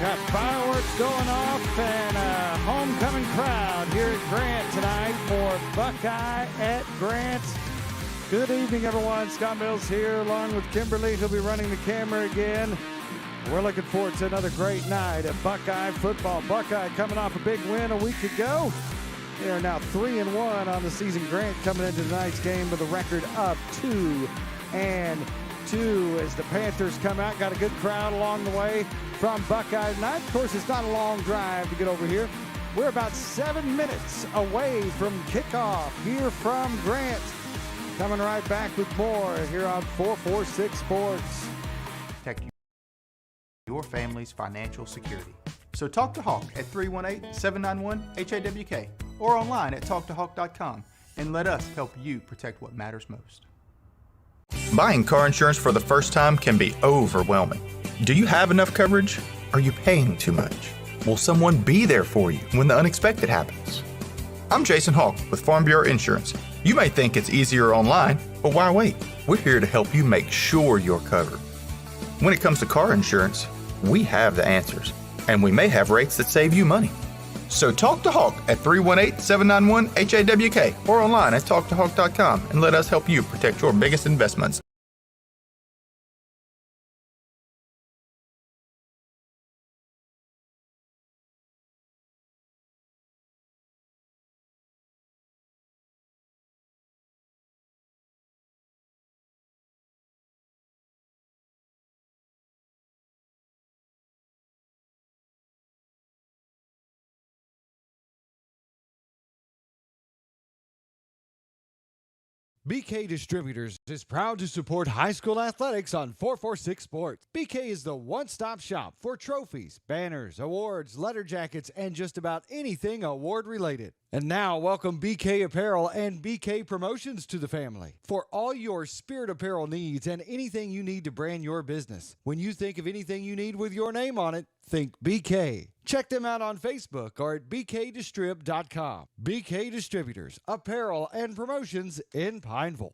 Got fireworks going off and a homecoming crowd here at Grant tonight for Buckeye at Grant. Good evening, everyone. Scott Mills here along with Kimberly. He'll be running the camera again. We're looking forward to another great night of Buckeye football. Buckeye coming off a big win a week ago. They are now 3-1 on the season. Grant coming into tonight's game with a record of 2-2 as the Panthers come out. Got a good crowd along the way from Buckeye tonight. Of course, it's not a long drive to get over here. We're about 7 minutes away from kickoff here from Grant. Coming right back with more here on 446 Sports. Protect your family's financial security. So talk to Hawk at 318-791-HAWK or online at talktohawk.com and let us help you protect what matters most. Buying car insurance for the first time can be overwhelming. Do you have enough coverage? Are you paying too much? Will someone be there for you when the unexpected happens? I'm Jason Hawk with Farm Bureau Insurance. You may think it's easier online, but why wait? We're here to help you make sure you're covered. When it comes to car insurance, we have the answers, and we may have rates that save you money. So talk to Hawk at 318-791-HAWK or online at talktohawk.com and let us help you protect your biggest investments. BK Distributors is proud to support high school athletics on 446 Sports. BK is the one-stop shop for trophies, banners, awards, letter jackets, and just about anything award-related. And now, welcome BK Apparel and BK Promotions to the family. For all your spirit apparel needs and anything you need to brand your business. When you think of anything you need with your name on it, think BK. Check them out on Facebook or at bkdistrib.com. BK Distributors, Apparel and Promotions in Pineville.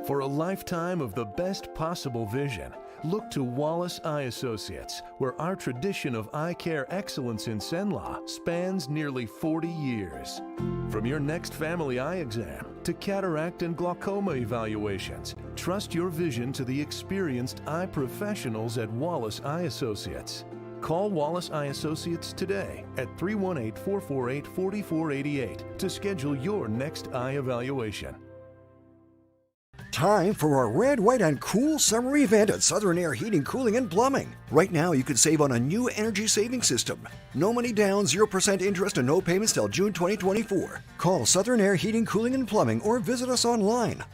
For a lifetime of the best possible vision, look to Wallace Eye Associates, where our tradition of eye care excellence in Cenla spans nearly 40 years. From your next family eye exam to cataract and glaucoma evaluations, trust your vision to the experienced eye professionals at Wallace Eye Associates. Call Wallace Eye Associates today at 318-448-4488 to schedule your next eye evaluation. Time for our red, white, and cool summer event at Southern Air Heating, Cooling, and Plumbing. Right now, you can save on a new energy saving system. No money down, 0% interest, and no payments till June 2024. Call Southern Air Heating, Cooling, and Plumbing or visit us online.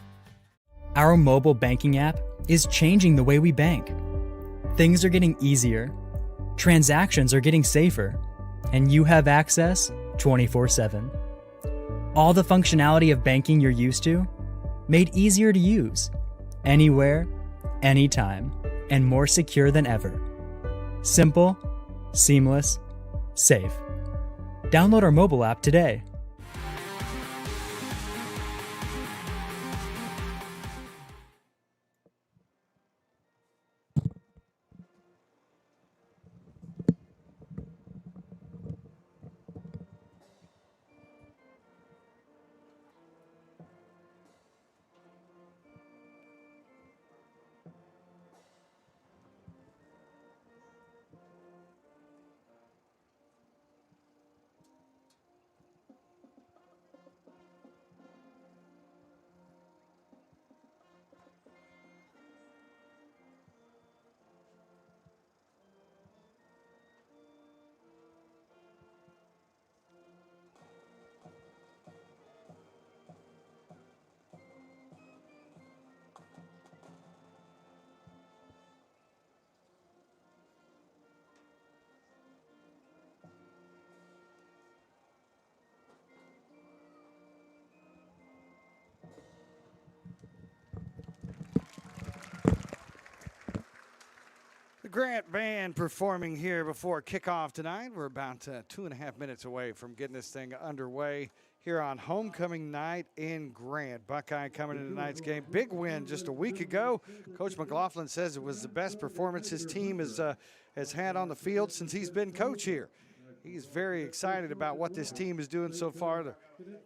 Our mobile banking app is changing the way we bank. Things are getting easier, transactions are getting safer, and you have access 24/7. All the functionality of banking you're used to, made easier to use, anywhere, anytime, and more secure than ever. Simple, seamless, safe. Download our mobile app today. Grant Band performing here before kickoff tonight. We're about 2.5 minutes away from getting this thing underway here on homecoming night in Grant. Buckeye coming into tonight's game. Big win just a week ago. Coach McLaughlin says it was the best performance his team has had on the field since he's been coach here. He's very excited about what this team is doing so far. They're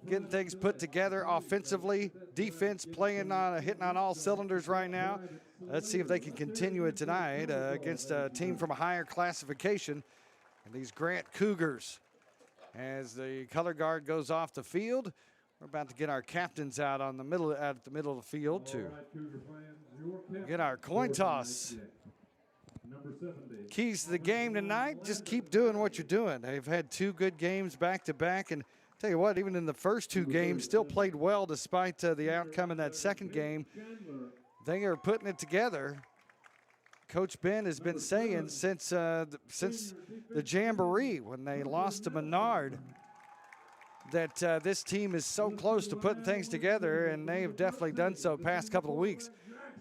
getting things put together offensively, defense hitting on all cylinders right now. Let's see if they can continue it tonight against a team from a higher classification. And these Grant Cougars. As the color guard goes off the field, we're about to get our captains out at the middle of the field to get our coin toss. Keys to the game tonight, just keep doing what you're doing. They've had 2 good games back-to-back, and tell you what, even in the first 2 games, still played well despite the outcome in that second game. They are putting it together. Coach Ben has been saying since the Jamboree, when they lost to Menard, that this team is so close to putting things together, and they have definitely done so past couple of weeks.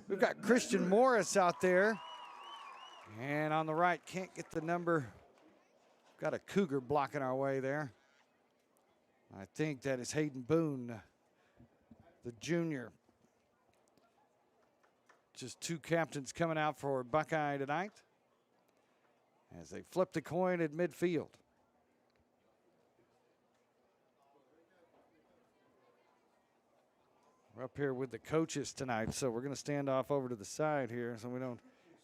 We've got Christian Morris out there, and on the right, can't get the number. Got a Cougar blocking our way there. I think that is Hayden Boone, the junior. Just 2 captains coming out for Buckeye tonight as they flip the coin at midfield. We're up here with the coaches tonight, so we're going to stand off over to the side here so we don't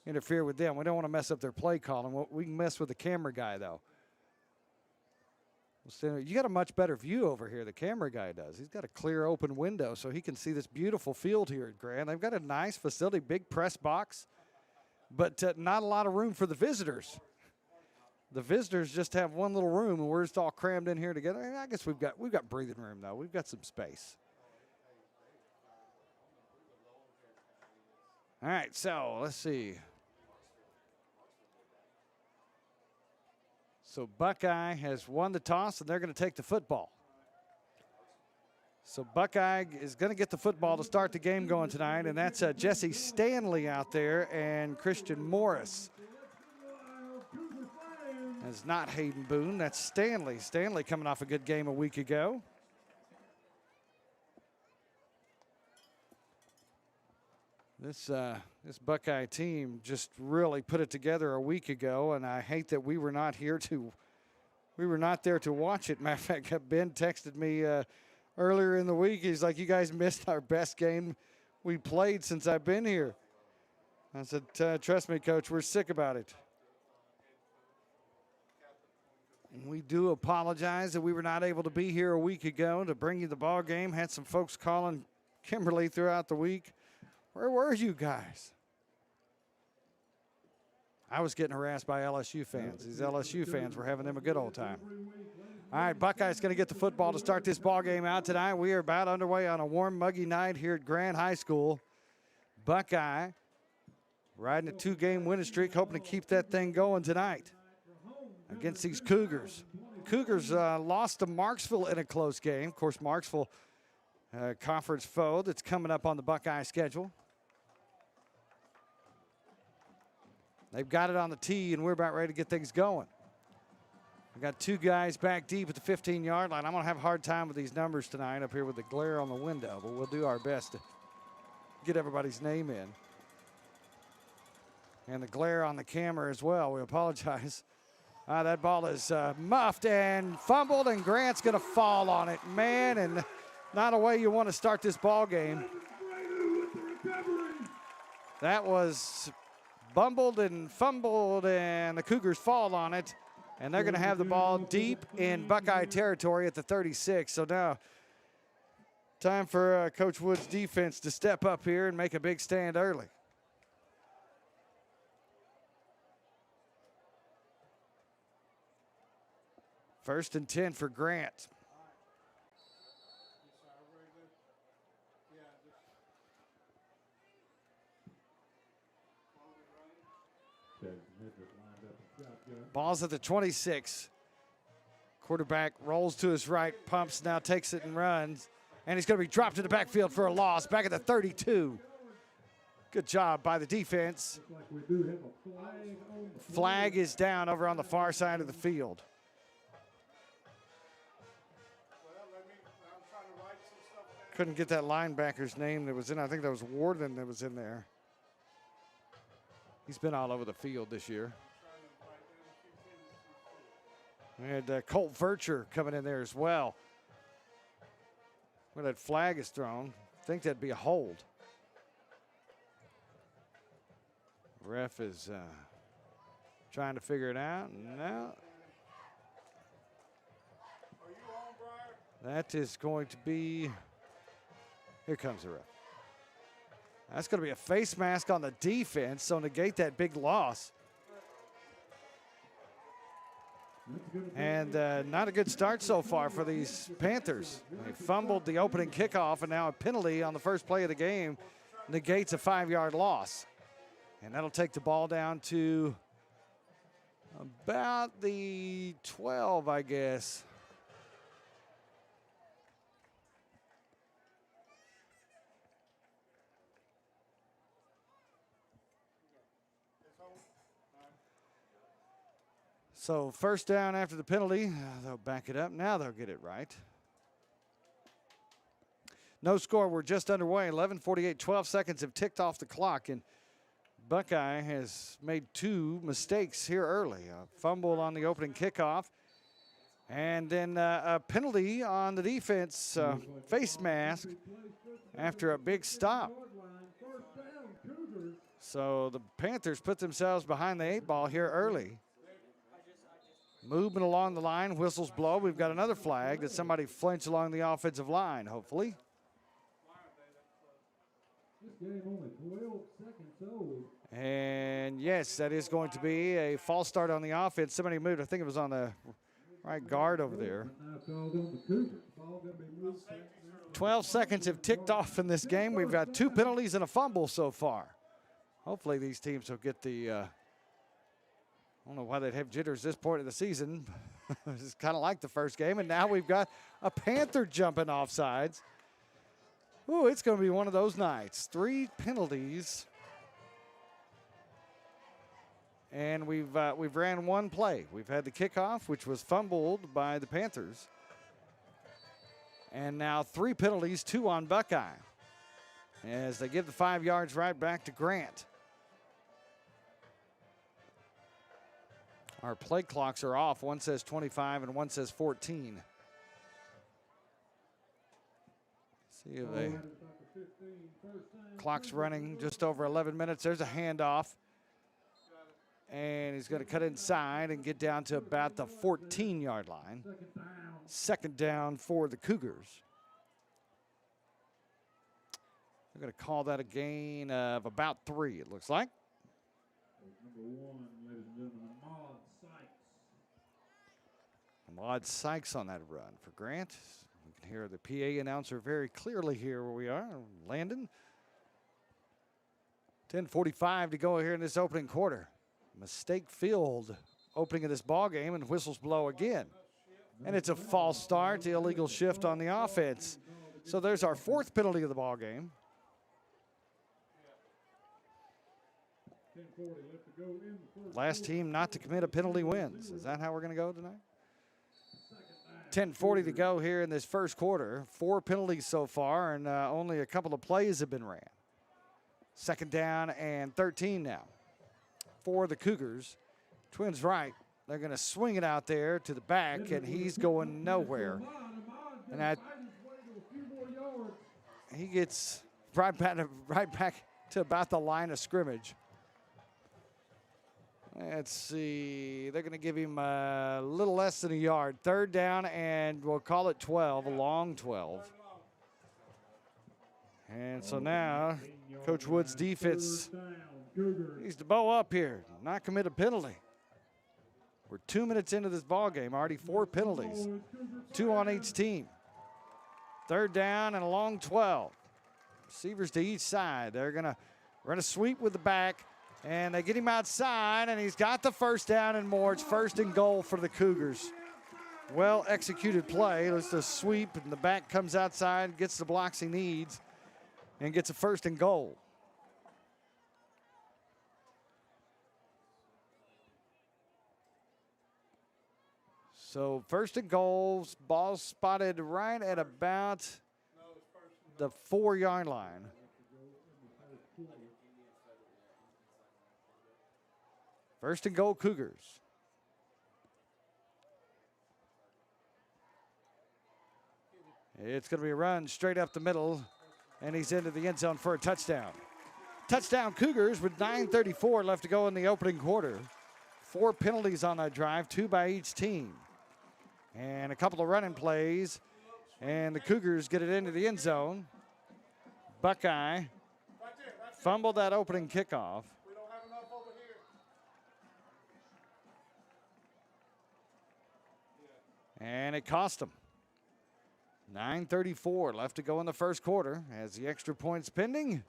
interfere with them. We don't want to mess up their play calling. We can mess with the camera guy, though. You got a much better view over here, the camera guy does. He's got a clear open window so he can see this beautiful field here at Grant. They've got a nice facility, big press box, but not a lot of room for the visitors. The visitors just have one little room, and we're just all crammed in here together. And I guess we've got breathing room, though. We've got some space. All right, so let's see. So Buckeye has won the toss, and they're going to take the football. So Buckeye is going to get the football to start the game going tonight, and that's Jesse Stanley out there and Christian Morris. That's not Hayden Boone, that's Stanley. Stanley coming off a good game a week ago. This Buckeye team just really put it together a week ago, and I hate that we were not there to watch it. Matter of fact, Ben texted me earlier in the week. He's like, "You guys missed our best game we played since I've been here." I said, "Trust me, Coach, we're sick about it." And we do apologize that we were not able to be here a week ago to bring you the ball game. Had some folks calling Kimberly throughout the week. Where were you guys? I was getting harassed by LSU fans. These LSU fans were having them a good old time. All right, Buckeye's going to get the football to start this ball game out tonight. We are about underway on a warm, muggy night here at Grant High School. Buckeye riding a 2-game winning streak, hoping to keep that thing going tonight against these Cougars. Cougars lost to Marksville in a close game. Of course, Marksville, conference foe that's coming up on the Buckeye schedule. They've got it on the tee, and we're about ready to get things going. We've got 2 guys back deep at the 15-yard line. I'm going to have a hard time with these numbers tonight up here with the glare on the window, but we'll do our best to get everybody's name in. And the glare on the camera as well. We apologize. That ball is muffed and fumbled, and Grant's going to fall on it. Man, and not a way you want to start this ball game. That was bumbled and fumbled, and the Cougars fall on it, and they're going to have the ball deep in Buckeye territory at the 36. So now time for Coach Wood's defense to step up here and make a big stand early. First and 10 for Grant. Ball's at the 26. Quarterback rolls to his right, pumps, now takes it and runs. And he's going to be dropped in the backfield for a loss, back at the 32. Good job by the defense. Flag is down over on the far side of the field. Couldn't get that linebacker's name that was in. I think that was Warden that was in there. He's been all over the field this year. We had Colt Vercher coming in there as well. Where that flag is thrown, I think that'd be a hold. Ref is trying to figure it out. No. That is going to be, here comes the ref. That's going to be a face mask on the defense, so negate that big loss. And not a good start so far for these Panthers. They fumbled the opening kickoff, and now a penalty on the first play of the game negates a 5-yard loss. And that'll take the ball down to about the 12, I guess. So first down after the penalty. They'll back it up. Now they'll get it right. No score. We're just underway. 11:48, 12 seconds have ticked off the clock. And Buckeye has made 2 mistakes here early. A fumble on the opening kickoff. And then a penalty on the defense face mask after a big stop. So the Panthers put themselves behind the 8 ball here early. Movement along the line, whistles blow. We've got another flag that somebody flinched along the offensive line, hopefully. And yes, that is going to be a false start on the offense. Somebody moved, I think it was on the right guard over there. 12 seconds have ticked off in this game. We've got 2 penalties and a fumble so far. Hopefully these teams will get the, I don't know why they'd have jitters this point of the season. It's kind of like the first game. And now we've got a Panther jumping offsides. Ooh, it's going to be one of those nights. 3 penalties. And we've ran 1 play. We've had the kickoff, which was fumbled by the Panthers. And now 3 penalties, 2 on Buckeye, as they give the 5 yards right back to Grant. Our play clocks are off. One says 25 and one says 14. See if the clock's running just over 11 minutes. There's a handoff. And he's going to cut inside and get down to about the 14-yard line. Second down for the Cougars. They're going to call that a gain of about 3, it looks like. Number 1, ladies and gentlemen, Ahmad Sykes on that run for Grant. You can hear the PA announcer very clearly here where we are. Landon. 10:45 to go here in this opening quarter. Mistake-filled opening of this ball game, and whistles blow again. And it's a false start, illegal shift on the offense. So there's our 4th penalty of the ball game. Last team not to commit a penalty wins. Is that how we're going to go tonight? 10:40 to go here in this first quarter. 4 penalties so far, and only a couple of plays have been ran. Second down and 13 now for the Cougars. Twins right. They're going to swing it out there to the back, and he's going nowhere. And he gets right back to about the line of scrimmage. Let's see. They're going to give him a little less than a yard. 3rd down, and we'll call it 12, a long 12. And so now Coach Wood's defense needs to bow up here, not commit a penalty. We're 2 minutes into this ball game, already 4 penalties, 2 on each team. 3rd down and a long 12. Receivers to each side. They're going to run a sweep with the back, and they get him outside, and he's got the first down and more. It's 1st and goal for the Cougars. Well executed play. It's a sweep, and the back comes outside, gets the blocks he needs, and gets a 1st and goal. So 1st and goal, ball spotted right at about the 4-yard line. First and goal, Cougars. It's going to be a run straight up the middle, and he's into the end zone for a touchdown. Touchdown, Cougars, with 9:34 left to go in the opening quarter. 4 penalties on that drive, 2 by each team. And a couple of running plays, and the Cougars get it into the end zone. Buckeye fumbled that opening kickoff. And it cost them. 9:34 left to go in the first quarter as the extra points pending.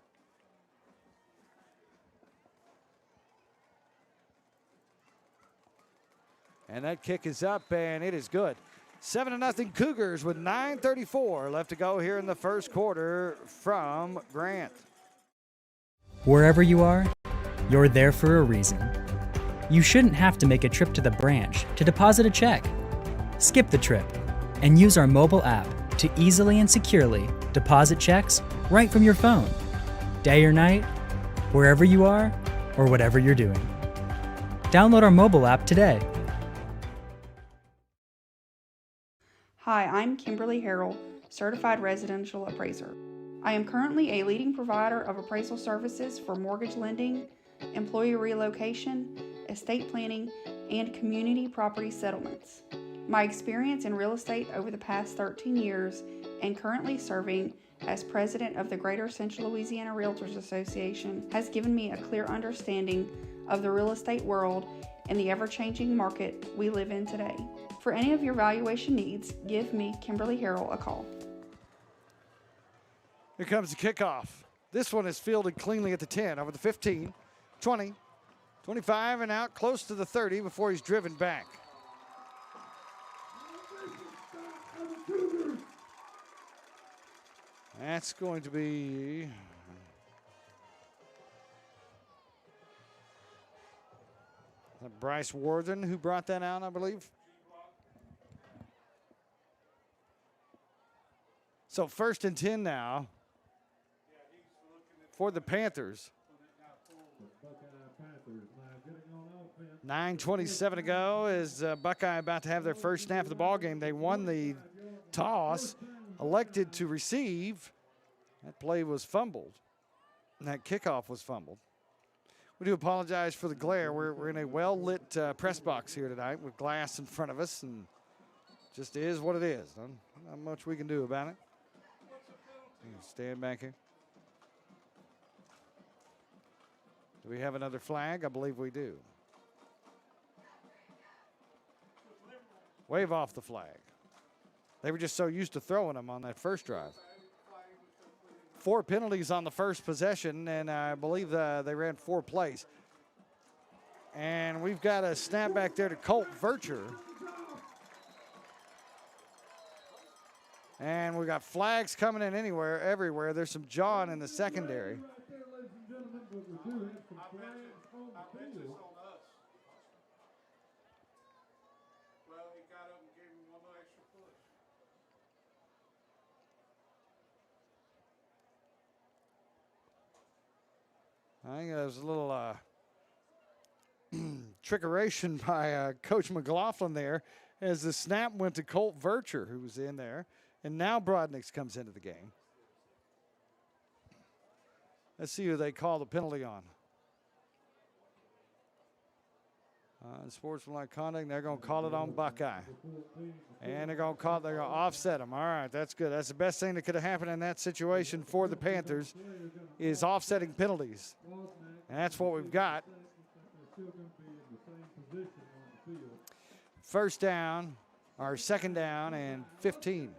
And that kick is up, and it is good. 7-0 Cougars with 9:34 left to go here in the first quarter from Grant. Wherever you are, you're there for a reason. You shouldn't have to make a trip to the branch to deposit a check. Skip the trip and use our mobile app to easily and securely deposit checks right from your phone. Day or night, wherever you are, or whatever you're doing. Download our mobile app today. Hi, I'm Kimberly Harrell, Certified Residential Appraiser. I am currently a leading provider of appraisal services for mortgage lending, employee relocation, estate planning, and community property settlements. My experience in real estate over the past 13 years and currently serving as president of the Greater Central Louisiana Realtors Association has given me a clear understanding of the real estate world and the ever-changing market we live in today. For any of your valuation needs, give me, Kimberly Harrell, a call. Here comes the kickoff. This one is fielded cleanly at the 10, over the 15, 20, 25, and out close to the 30 before he's driven back. That's going to be Bryce Worthen who brought that out, I believe. So 1st and 10 now for the Panthers. 9:27 to go is Buckeye about to have their first snap of the ball game. They won the toss, elected to receive. That play was fumbled, and that kickoff was fumbled. We do apologize for the glare. We're in a well-lit press box here tonight with glass in front of us, and just is what it is. Not much we can do about it. Stand back here. Do we have another flag? I believe we do. Wave off the flag. They were just so used to throwing them on that first drive. 4 penalties on the first possession, and I believe they ran 4 plays. And we've got a snap back there to Colt Vercher. And we got flags coming in everywhere. There's some jawing in the secondary. I think there was a little trickeration by Coach McLaughlin there as the snap went to Colt Vercher, who was in there. And now Brodniks comes into the game. Let's see who they call the penalty on. Sportsmanlike conduct, they're going to call it on Buckeye. And they're going to offset them. All right, that's good. That's the best thing that could have happened in that situation for the Panthers is offsetting penalties. And that's what we've got. First down, or second down and 15.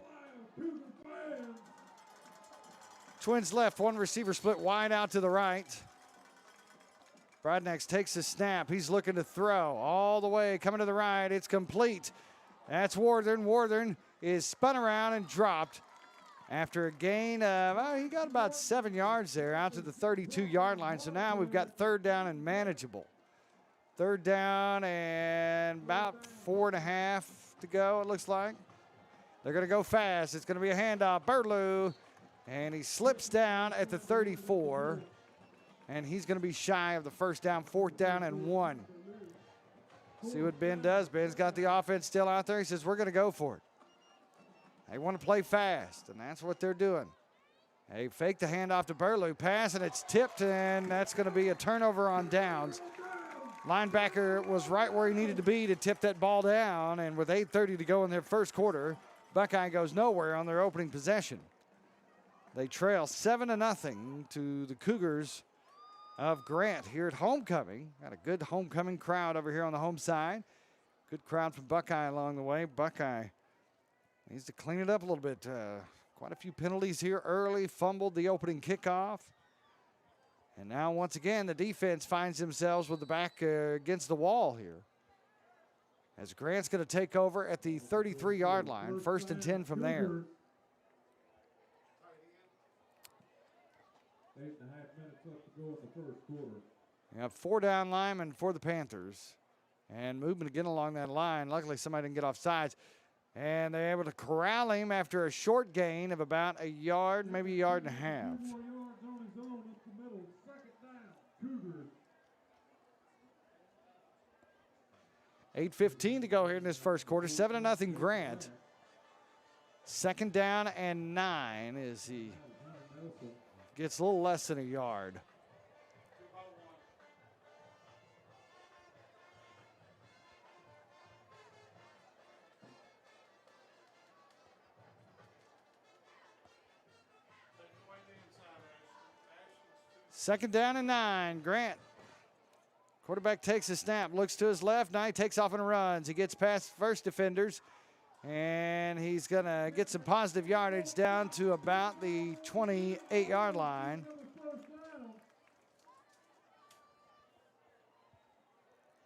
Twins left, 1 receiver split wide out to the right. Brodniks takes the snap. He's looking to throw all the way, coming to the right. It's complete. That's Worthen. Worthen is spun around and dropped after a gain of, he got about 7 yards there out to the 32-yard line. So now we've got 3rd down and manageable. 3rd down and about 4.5 to go, it looks like. They're going to go fast. It's going to be a handoff. Burlew And he slips down at the 34. And he's going to be shy of the first down, 4th down and 1. See what Ben does. Ben's got the offense still out there. He says, we're going to go for it. They want to play fast, and that's what they're doing. They fake the handoff to Burlew. Pass, and it's tipped, and that's going to be a turnover on downs. Linebacker was right where he needed to be to tip that ball down, and with 8:30 to go in their first quarter, Buckeye goes nowhere on their opening possession. They trail 7-0 to the Cougars of Grant here at homecoming. Got a good homecoming crowd over here on the home side. Good crowd from Buckeye along the way. Buckeye needs to clean it up a little bit. Quite a few penalties here early, fumbled the opening kickoff. And now once again, the defense finds themselves with the back against the wall here. As Grant's going to take over at the 33-yard line, 1st and 10 from there. 8.5 minutes left to go in the first quarter. You have 4 down linemen for the Panthers. And movement again along that line. Luckily, somebody didn't get off sides. And they're able to corral him after a short gain of about a yard, maybe a yard and a half. 2 more yards on his own up the middle. 2nd down, Cougars. 8:15 to go here in this first quarter. 7-0 Grant. 2nd down and 9 as he gets a little less than a yard. Second down and 9. Grant. Quarterback takes a snap, looks to his left. Now he takes off and runs. He gets past first defenders, and he's going to get some positive yardage down to about the 28-yard line.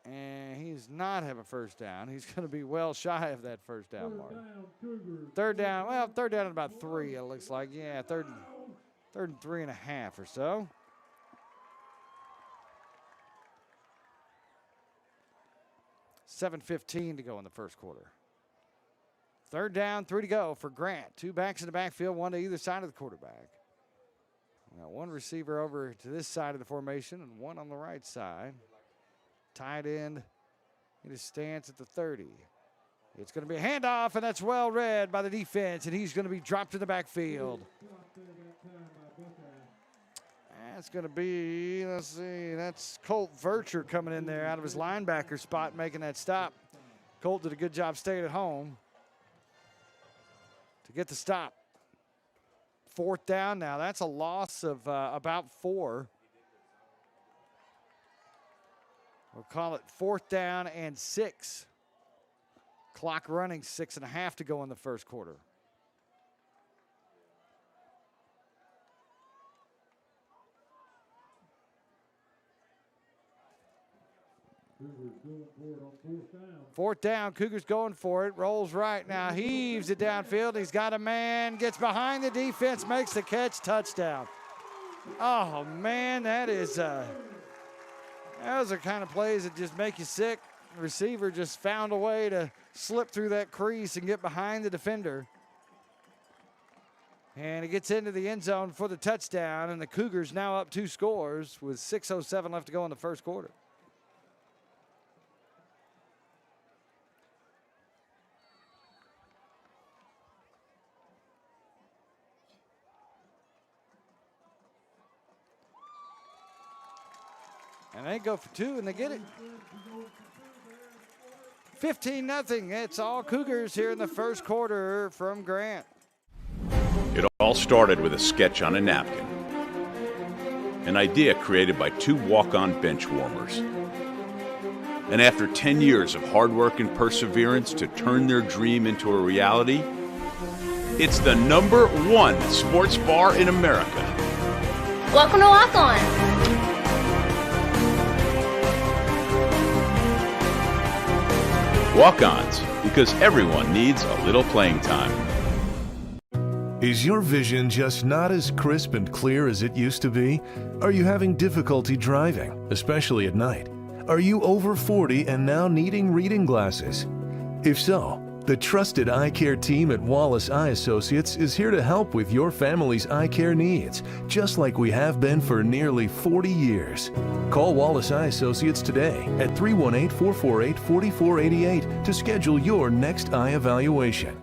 And he does not have a first down. He's going to be well shy of that first down mark. 3rd down, well, 3rd down at about 3, it looks like. Yeah, third and 3.5 or so. $7:15 to go in the first quarter. 3rd down, 3 to go for Grant. 2 backs in the backfield, 1 to either side of the quarterback. We got 1 receiver over to this side of the formation and 1 on the right side. Tight end in his stance at the 30. It's going to be a handoff, and that's well read by the defense, and he's going to be dropped in the backfield. That's going to be, let's see, that's Colt Vercher coming in there out of his linebacker spot, making that stop. Colt did a good job staying at home to get the stop. 4th down now. That's a loss of about 4. We'll call it 4th down and 6. Clock running, 6.5 to go in the first quarter. Fourth down, Cougars going for it. Rolls right now, heaves it downfield. He's got a man, gets behind the defense, makes the catch, touchdown. Oh man, those are kind of plays that just make you sick. The receiver just found a way to slip through that crease and get behind the defender. And it gets into the end zone for the touchdown, and the Cougars now up 2 scores with 6:07 left to go in the first quarter. And they go for 2, and they get it. 15-0. It's all Cougars here in the first quarter from Grant. It all started with a sketch on a napkin. An idea created by 2 walk-on bench warmers. And after 10 years of hard work and perseverance to turn their dream into a reality, it's the #1 sports bar in America. Welcome to Walk On. Walk-ons, because everyone needs a little playing time. Is your vision just not as crisp and clear as it used to be? Are you having difficulty driving, especially at night? Are you over 40 and now needing reading glasses? If so, The trusted eye care team at Wallace Eye Associates is here to help with your family's eye care needs, just like we have been for nearly 40 years. Call Wallace Eye Associates today at 318-448-4488 to schedule your next eye evaluation.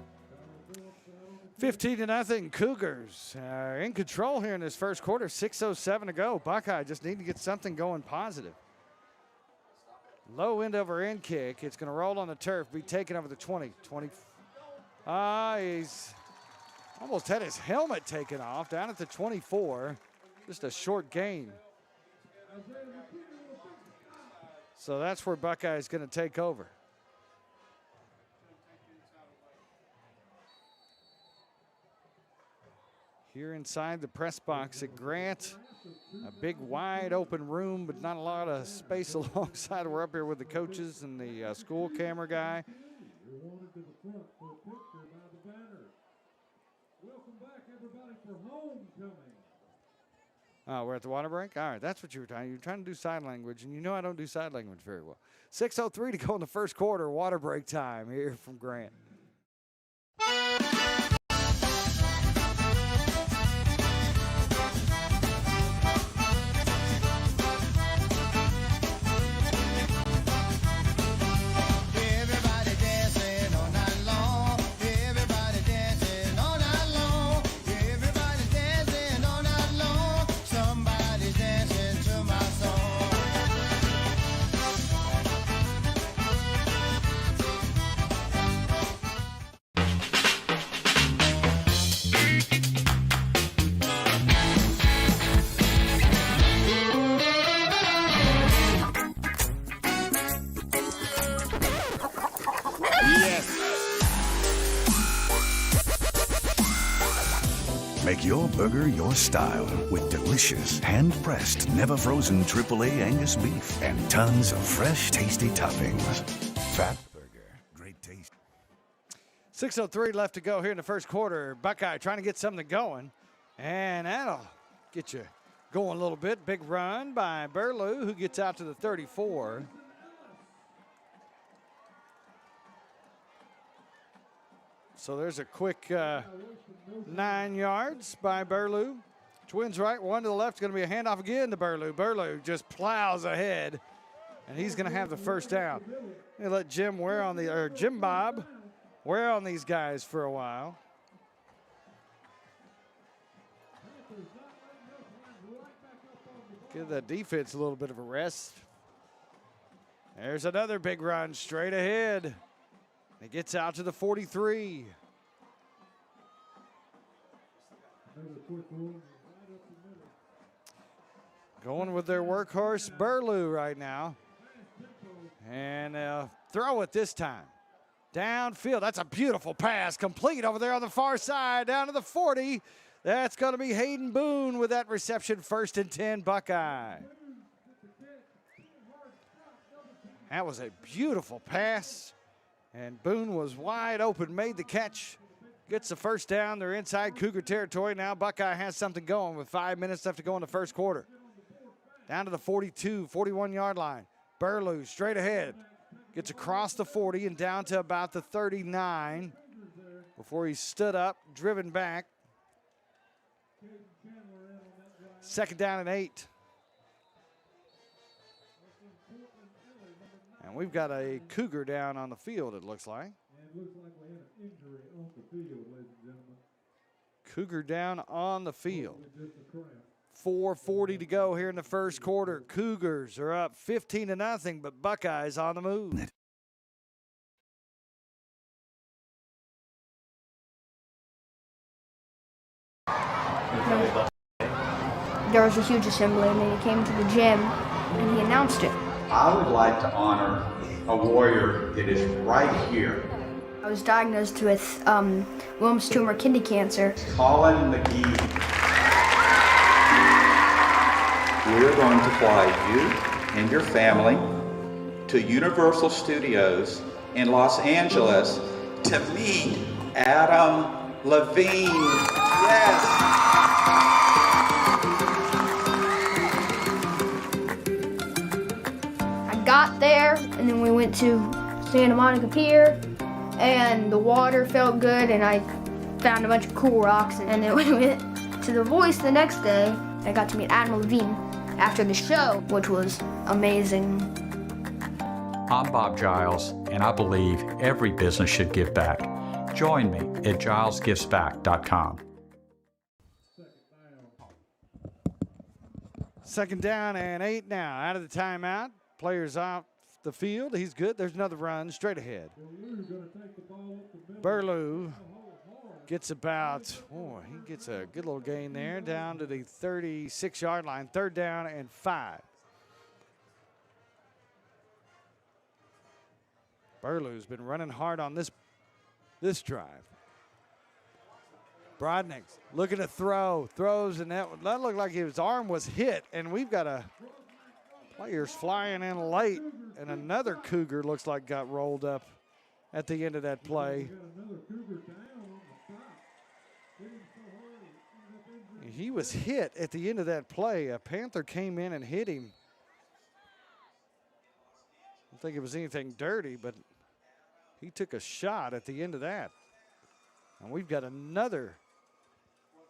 15-0 Cougars are in control here in this first quarter. 6:07 to go. Buckeye just need to get something going positive. Low end over end kick. It's going to roll on the turf, be taken over the 20. He's almost had his helmet taken off down at the 24. Just a short gain. So that's where Buckeye is going to take over. Here inside the press box at Grant, a big wide open room, but not a lot of space alongside. We're up here with the coaches and the school camera guy. Welcome back, everybody, for homecoming. Oh, we're at the water break? All right, that's what you were trying. You were trying to do sign language, and you know I don't do sign language very well. 6:03 to go in the first quarter, water break time here from Grant. Make your burger your style with delicious, hand-pressed, never-frozen AAA Angus beef and tons of fresh, tasty toppings. Fat Burger, great taste. 6:03 left to go here in the first quarter. Buckeye trying to get something going, and that'll get you going a little bit. Big run by Burlew, who gets out to the 34. So there's a quick 9 yards by Burlew. Twins right, one to the left. Going to be a handoff again to Burlew. Burlew just plows ahead, and he's going to have the first down. They let Jim Bob wear on these guys for a while. Give the defense a little bit of a rest. There's another big run straight ahead. He gets out to the 43. Going with their workhorse, Burlew, right now. And throw it this time. Downfield, that's a beautiful pass, complete over there on the far side, down to the 40. That's going to be Hayden Boone with that reception, 1st and 10, Buckeye. That was a beautiful pass. And Boone was wide open, made the catch, gets the first down. They're inside Cougar territory. Now Buckeye has something going with 5 minutes left to go in the first quarter. Down to the 42, 41-yard line. Burlew straight ahead. Gets across the 40 and down to about the 39 before he stood up, driven back. 2nd down and 8. And we've got a Cougar down on the field, it looks like. And it looks like we have an injury on the field, ladies and gentlemen. Cougar down on the field. 4:40 to go here in the first quarter. Cougars are up 15-0, but Buckeyes on the move. There was a huge assembly, and then he came to the gym, and he announced it. I would like to honor a warrior that is right here. I was diagnosed with Wilms tumor kidney cancer. Colin McGee. We're going to fly you and your family to Universal Studios in Los Angeles to meet Adam Levine. Yes. Got there, and then we went to Santa Monica Pier, and the water felt good, and I found a bunch of cool rocks. And then when we went to The Voice the next day, I got to meet Admiral Levine after the show, which was amazing. I'm Bob Giles, and I believe every business should give back. Join me at gilesgivesback.com. Second down and 8 now. Out of the timeout. Players off the field. He's good. There's another run straight ahead. Burlew gets about, he gets a good little gain there down to the 36-yard line. Third down and 5. Burlew's been running hard on this drive. Brodnick's looking to throws, and that looked like his arm was hit, and we've got players flying in late, and another Cougar looks like got rolled up at the end of that play. He was hit at the end of that play. A Panther came in and hit him. I don't think it was anything dirty, but he took a shot at the end of that. And we've got another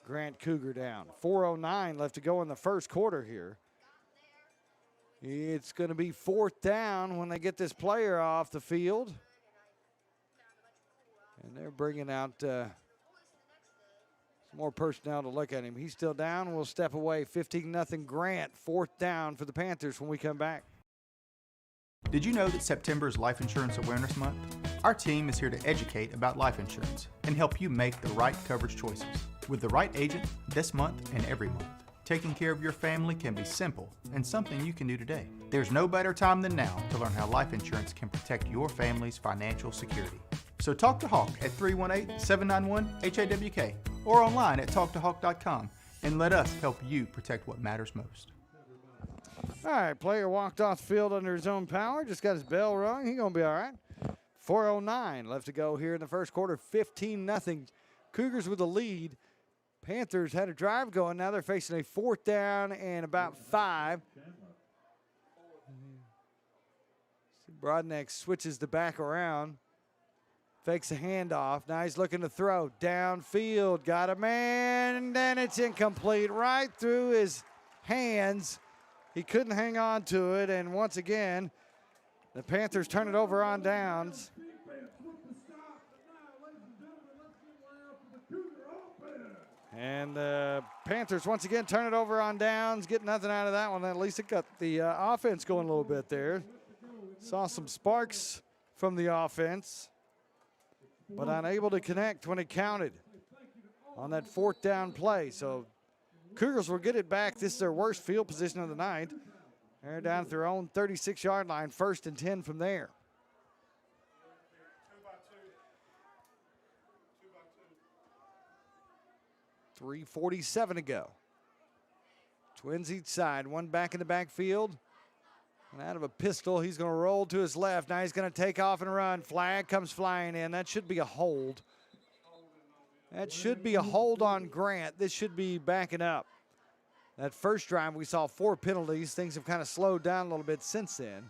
Grant Cougar down. 4:09 left to go in the first quarter here. It's going to be fourth down when they get this player off the field. And they're bringing out some more personnel to look at him. He's still down. We'll step away. 15-0 Grant. Fourth down for the Panthers when we come back. Did you know that September is Life Insurance Awareness Month? Our team is here to educate about life insurance and help you make the right coverage choices with the right agent this month and every month. Taking care of your family can be simple and something you can do today. There's no better time than now to learn how life insurance can protect your family's financial security. So talk to Hawk at 318-791-HAWK or online at talktohawk.com and let us help you protect what matters most. All right, player walked off the field under his own power. Just got his bell rung. He's going to be all right. 4:09 left to go here in the first quarter. 15-0. Cougars with the lead. Panthers had a drive going. Now they're facing a fourth down and about 5. Brodnick switches the back around. Fakes a handoff. Now he's looking to throw. Downfield. Got a man. And then it's incomplete. Right through his hands. He couldn't hang on to it. And once again, the Panthers turn it over on downs. And the Panthers once again turn it over on downs. Get nothing out of that one. At least it got the offense going a little bit there. Saw some sparks from the offense, but unable to connect when it counted on that fourth down play. So Cougars will get it back. This is their worst field position of the night. They're down at their own 36-yard line, 1st and 10 from there. .347 to go. Twins each side, one back in the backfield. And out of a pistol, he's going to roll to his left. Now he's going to take off and run. Flag comes flying in. That should be a hold. That should be a hold on Grant. This should be backing up. That first drive, we saw 4 penalties. Things have kind of slowed down a little bit since then.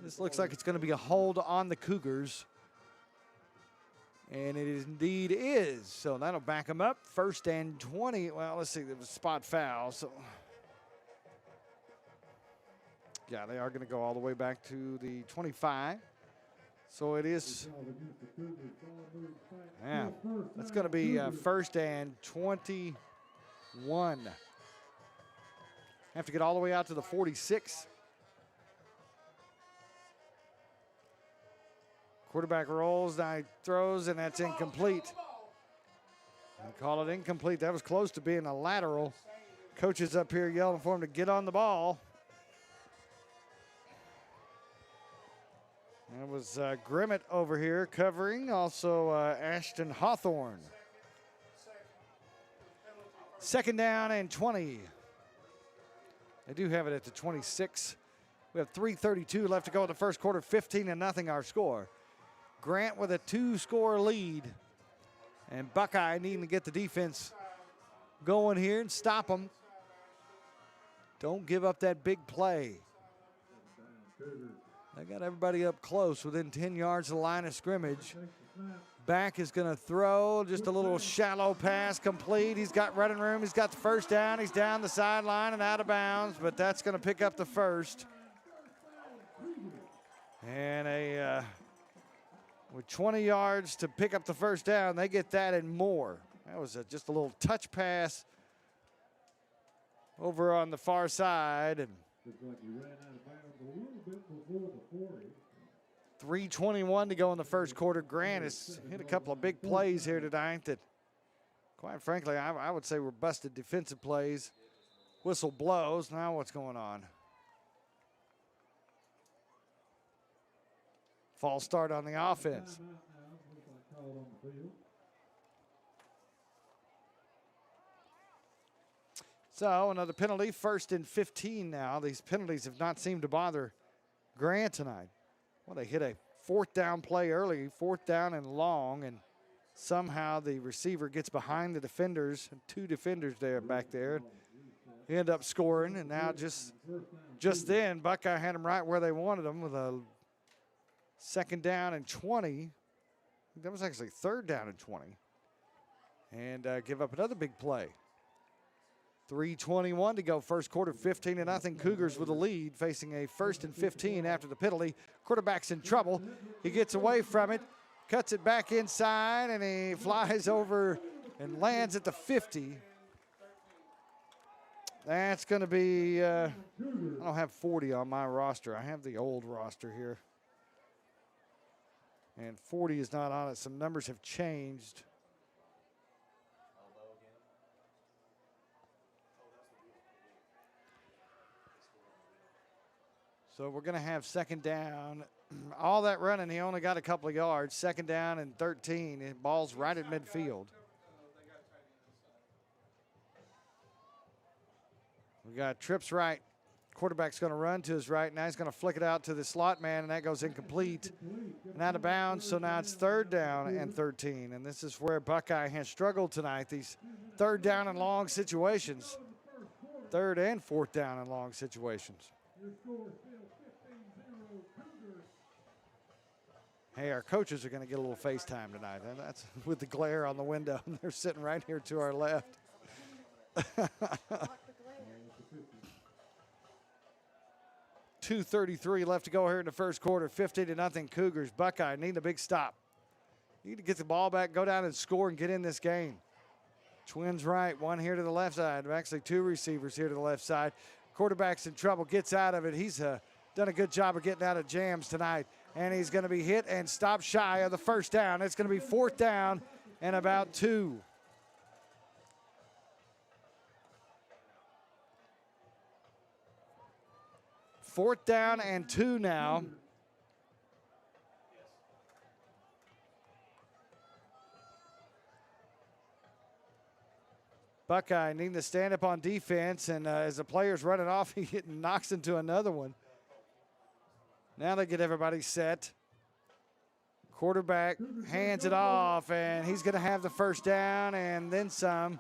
This looks like it's going to be a hold on the Cougars. And it indeed is. So that'll back them up. 1st and 20. Well, let's see. There was a spot foul. So, yeah, they are going to go all the way back to the 25. So it is. Yeah, that's going to be 1st and 21. Have to get all the way out to the 46. Quarterback rolls, now he throws, and that's incomplete. They call it incomplete. That was close to being a lateral. Coaches up here yelling for him to get on the ball. That was Grimmett over here covering, also Ashton Hawthorne. 2nd down and 20. They do have it at the 26. We have 3:32 left to go in the first quarter. 15-0 our score. Grant with a 2-score lead. And Buckeye needing to get the defense going here and stop them. Don't give up that big play. They got everybody up close within 10 yards of the line of scrimmage. Back is going to throw just a little shallow pass complete. He's got running room. He's got the first down. He's down the sideline and out of bounds, but that's going to pick up the first. And with 20 yards to pick up the first down, they get that and more. That was just a little touch pass over on the far side. And 3:21 to go in the first quarter. Grant has hit a couple of big plays here tonight that, quite frankly, I would say were busted defensive plays. Whistle blows. Now what's going on? False start on the offense. So another penalty, 1st and 15 now. These penalties have not seemed to bother Grant tonight. Well, they hit a 4th down play early, 4th down and long, and somehow the receiver gets behind the defenders, 2 defenders there back there. He ended up scoring, and now just then, Buckeye had them right where they wanted them with a 2nd down and 20. That was actually 3rd down and 20. And give up another big play. 3:21 to go, first quarter, 15-0. Cougars with the lead, facing a 1st and 15 after the penalty. Quarterback's in trouble. He gets away from it, cuts it back inside, and he flies over and lands at the 50. That's going to be, I don't have 40 on my roster. I have the old roster here. And 40 is not on it. Some numbers have changed. So we're going to have 2nd down. All that running, he only got a couple of yards. 2nd down and 13. And ball's right at midfield. We got trips right. Quarterback's going to run to his right. Now he's going to flick it out to the slot man, and that goes incomplete and out of bounds. So now it's 3rd down and 13. And this is where Buckeye has struggled tonight, these 3rd down and long situations. 3rd and 4th down and long situations. Hey, our coaches are going to get a little FaceTime tonight. And that's with the glare on the window. They're sitting right here to our left. 2:33 left to go here in the first quarter. 15-0 Cougars. Buckeye need a big stop. Need to get the ball back, go down and score and get in this game. Twins right, one here to the left side. Actually, 2 receivers here to the left side. Quarterback's in trouble, gets out of it. He's done a good job of getting out of jams tonight. And he's going to be hit and stopped shy of the first down. It's going to be 4th down and about 2. Fourth down and 2 now. Buckeye needing to stand up on defense, and as the player's running off, he knocks into another one. Now they get everybody set. Quarterback hands it off, and he's going to have the first down and then some.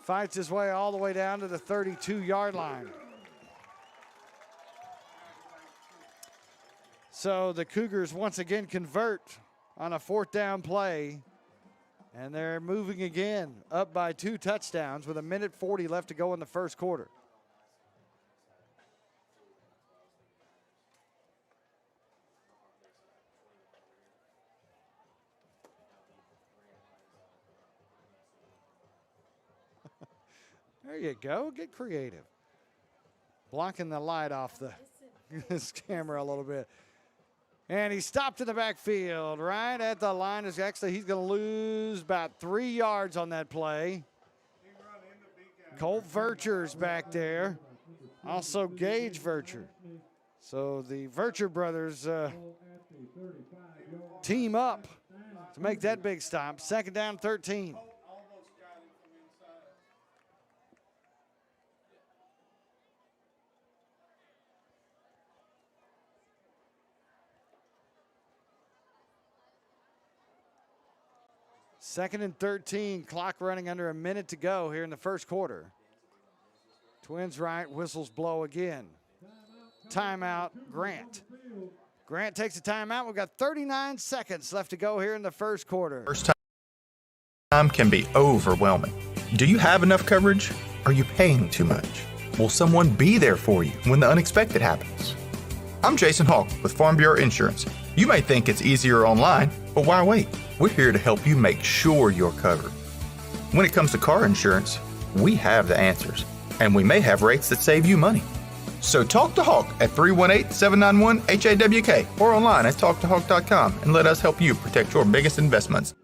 Fights his way all the way down to the 32-yard line. So the Cougars once again convert on a 4th down play. And they're moving again, up by 2 touchdowns with 1:40 left to go in the first quarter. There you go. Get creative. Blocking the light off this camera a little bit. And he stopped in the backfield right at the line. Actually, he's going to lose about 3 yards on that play. Colt Vercher's back there. Also Gage Vercher. So the Vercher brothers team up to make that big stop. 2nd down, 13. Second and 13, clock running under a minute to go here in the first quarter. Twins right, whistles blow again. timeout, Grant. Grant takes a timeout. We've got 39 seconds left to go here in the first quarter. First time can be overwhelming. Do you have enough coverage? Are you paying too much? Will someone be there for you when the unexpected happens? I'm Jason Hawk with Farm Bureau Insurance. You may think it's easier online, but why wait? We're here to help you make sure you're covered. When it comes to car insurance, we have the answers, and we may have rates that save you money. So talk to Hawk at 318-791-HAWK or online at talktohawk.com and let us help you protect your biggest investments.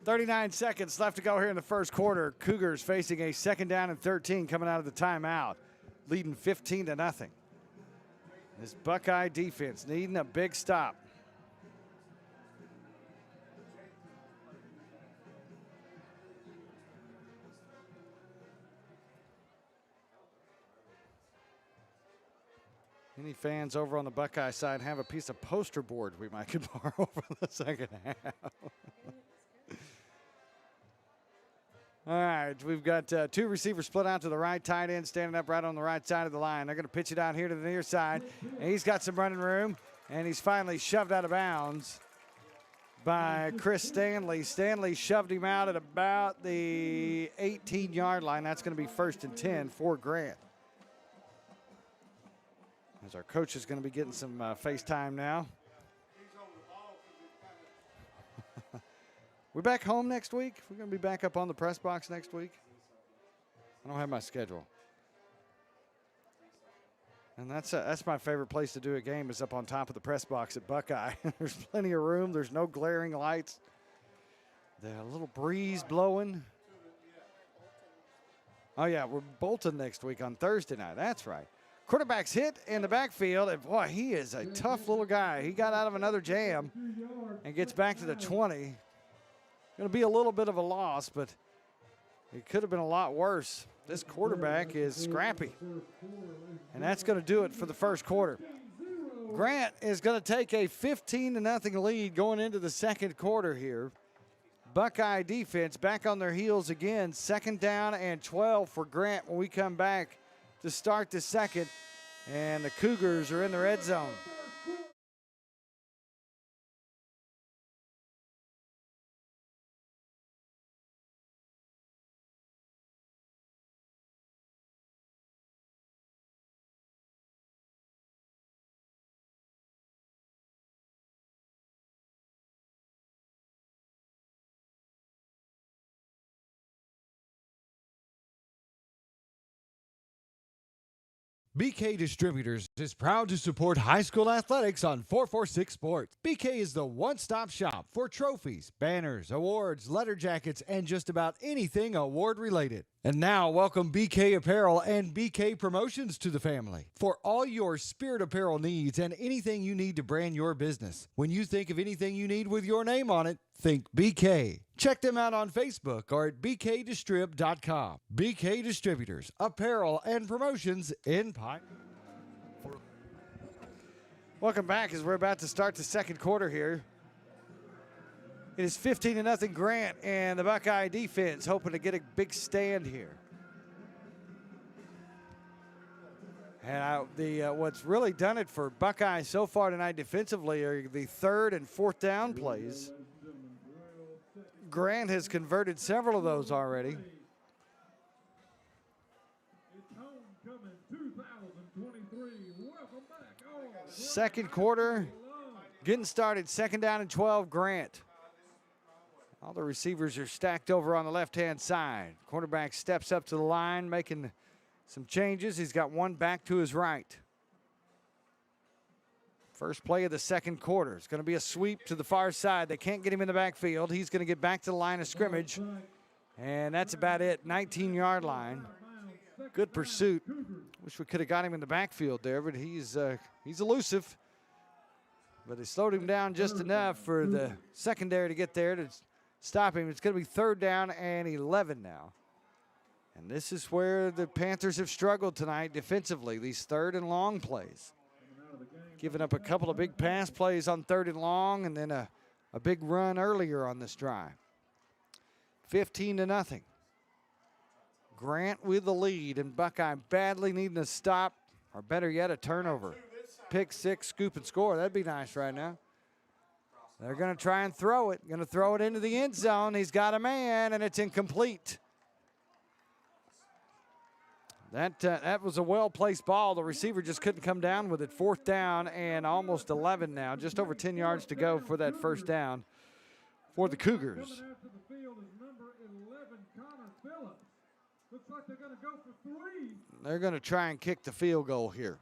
"39 seconds left to go here in the first quarter. Cougars facing a 2nd down and 13 coming out of the timeout, leading 15-0. This Buckeye defense needing a big stop. Any fans over on the Buckeye side have a piece of poster board we might could borrow for the second half. All right, we've got 2 receivers split out to the right, tight end standing up right on the right side of the line. They're going to pitch it out here to the near side, and he's got some running room, and he's finally shoved out of bounds by Chris Stanley. Stanley shoved him out at about the 18-yard line. That's going to be 1st and 10 for Grant. As our coach is going to be getting some FaceTime now. We're back home next week. We're going to be back up on the press box next week. I don't have my schedule. And that's my favorite place to do a game is up on top of the press box at Buckeye. There's plenty of room. There's no glaring lights. There's a little breeze blowing. Oh, yeah, we're Bolton next week on Thursday night. That's right. Quarterback's hit in the backfield, and boy, he is a tough little guy. He got out of another jam and gets back to the 20. Going to be a little bit of a loss, but it could have been a lot worse. This quarterback is scrappy, and that's going to do it for the first quarter. Grant is going to take a 15-0 lead going into the second quarter here. Buckeye defense back on their heels again. 2nd down and 12 for Grant when we come back to start the second, and the Cougars are in the red zone. BK Distributors is proud to support high school athletics on 446 Sports. BK is the one-stop shop for trophies, banners, awards, letter jackets, and just about anything award-related. And now, welcome BK Apparel and BK Promotions to the family. For all your spirit apparel needs and anything you need to brand your business. When you think of anything you need with your name on it, think BK. Check them out on Facebook or at bkdistrib.com. BK Distributors, apparel and promotions in Pine. Welcome back as we're about to start the second quarter here. It is 15-0 Grant, and the Buckeye defense hoping to get a big stand here. And what's really done it for Buckeye so far tonight defensively are the 3rd and 4th down plays. Grant has converted several of those already. Second quarter, getting started, 2nd down and 12, Grant. All the receivers are stacked over on the left-hand side. Quarterback steps up to the line, making some changes. He's got one back to his right. First play of the second quarter. It's going to be a sweep to the far side. They can't get him in the backfield. He's going to get back to the line of scrimmage. And that's about it, 19-yard line. Good pursuit. Wish we could have got him in the backfield there, but he's elusive. But they slowed him down just enough for the secondary to get there to stop him. It's going to be 3rd down and 11 now. And this is where the Panthers have struggled tonight defensively, these 3rd and long plays. Giving up a couple of big pass plays on 3rd and long and then a big run earlier on this drive. 15-0. Grant with the lead, and Buckeye badly needing a stop, or better yet, a turnover. Pick six, scoop and score. That'd be nice right now. They're going to try and throw it. Going to throw it into the end zone. He's got a man, and it's incomplete. That was a well-placed ball. The receiver just couldn't come down with it. 4th down and almost 11 now. Just over 10 yards to go for that first down for the Cougars. Coming after the field is number 11, Connor Phillips. Looks like they're going to go for 3. They're going to try and kick the field goal here.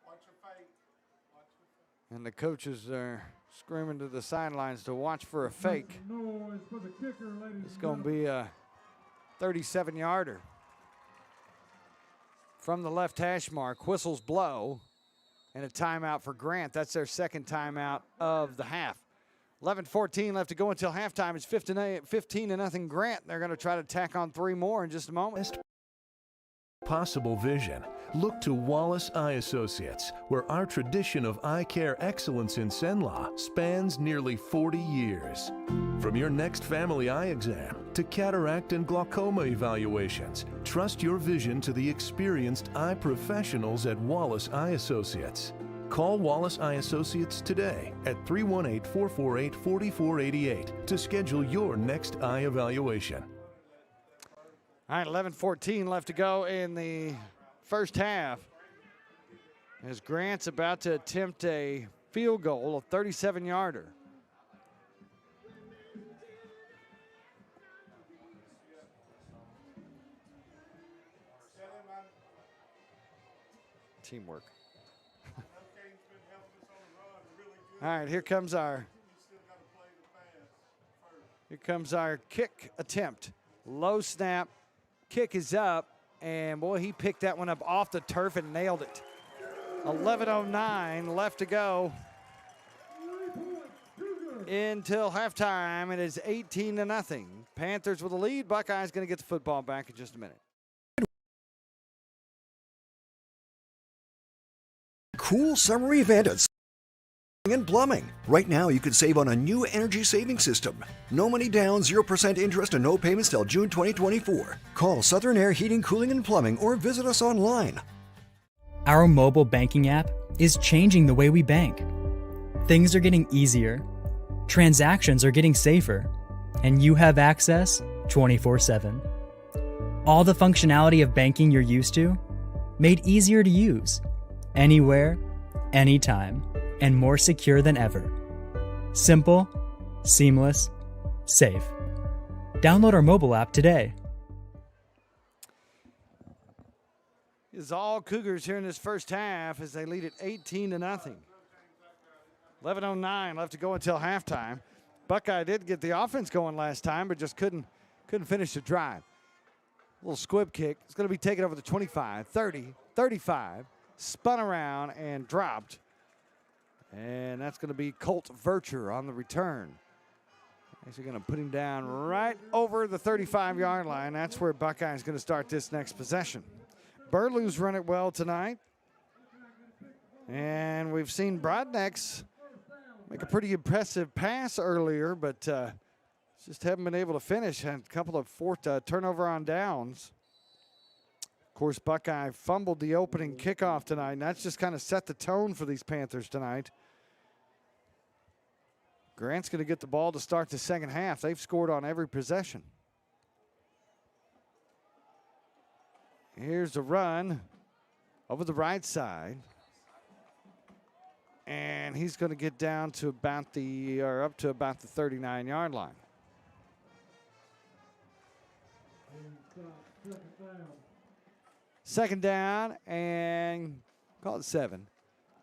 Watch your fake. And the coaches are screaming to the sidelines to watch for a fake. Noise for the kicker, ladies. It's going to be a 37-yarder. From the left hash mark, whistles blow, and a timeout for Grant. That's their second timeout of the half. 11:14 left to go until halftime. It's 15-0 Grant. They're going to try to tack on 3 more in just a moment. Best possible vision. Look to Wallace Eye Associates, where our tradition of eye care excellence in Cenla spans nearly 40 years. From your next family eye exam to cataract and glaucoma evaluations, trust your vision to the experienced eye professionals at Wallace Eye Associates. Call Wallace Eye Associates today at 318-448-4488 to schedule your next eye evaluation. All right, 11:14 left to go in the first half, as Grant's about to attempt a field goal, a 37-yarder. Teamwork. All right, here comes our kick attempt. Low snap, kick is up, and boy, he picked that one up off the turf and nailed it. 11:09 left to go until halftime. It is 18-0. Panthers with the lead. Buckeyes going to get the football back in just a minute. Cool summer event at and Plumbing. Right now, you could save on a new energy saving system. No money down, 0% interest, and no payments till June 2024. Call Southern Air Heating, Cooling, and Plumbing or visit us online. Our mobile banking app is changing the way we bank. Things are getting easier, transactions are getting safer, and you have access 24/7. All the functionality of banking you're used to, made easier to use, anywhere, anytime, and more secure than ever. Simple, seamless, safe. Download our mobile app today. It's all Cougars here in this first half as they lead at 18-0. 11:09 left to go until halftime. Buckeye did get the offense going last time, but just couldn't finish the drive. A little squib kick. It's going to be taken over the 25, 30, 35, spun around and dropped. And that's going to be Colt Vercher on the return. Actually going to put him down right over the 35-yard line. That's where Buckeye is going to start this next possession. Burlew's run it well tonight. And we've seen Broadnex make a pretty impressive pass earlier, but just haven't been able to finish. Had a couple of turnover on downs. Of course, Buckeye fumbled the opening kickoff tonight, and that's just kind of set the tone for these Panthers tonight. Grant's going to get the ball to start the second half. They've scored on every possession. Here's a run over the right side. And he's going to get down to up to about the 39-yard line. Second down, and call it 7.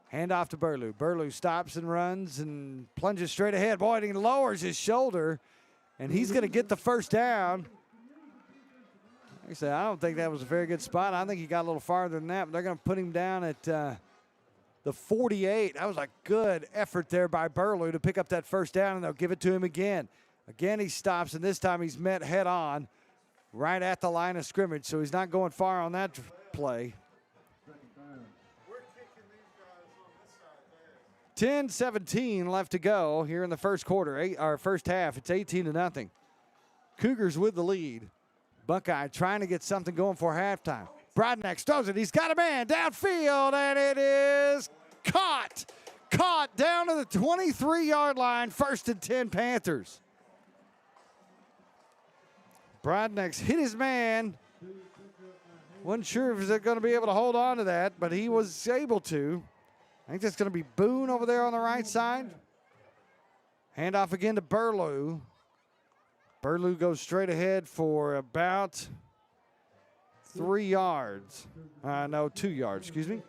Hand off to Burlew. Burlew stops and runs and plunges straight ahead. Boy, and he lowers his shoulder, and he's going to get the first down. Like I said, I don't think that was a very good spot. I think he got a little farther than that, but they're going to put him down at the 48. That was a good effort there by Burlew to pick up that first down, and they'll give it to him again. Again, he stops, and this time he's met head on right at the line of scrimmage, so he's not going far on that play. 10-17 left to go here in the first quarter, first half. It's 18-0. Cougars with the lead. Buckeye trying to get something going for halftime. Broadnex throws it. He's got a man downfield, and it is caught. Caught down to the 23-yard line. 1st and 10 Panthers. Broadnex hit his man. Wasn't sure if he was going to be able to hold on to that, but he was able to. I think that's going to be Boone over there on the right side. Handoff again to Burlew. Burlew goes straight ahead for about 3 yards. No, 2 yards, excuse me.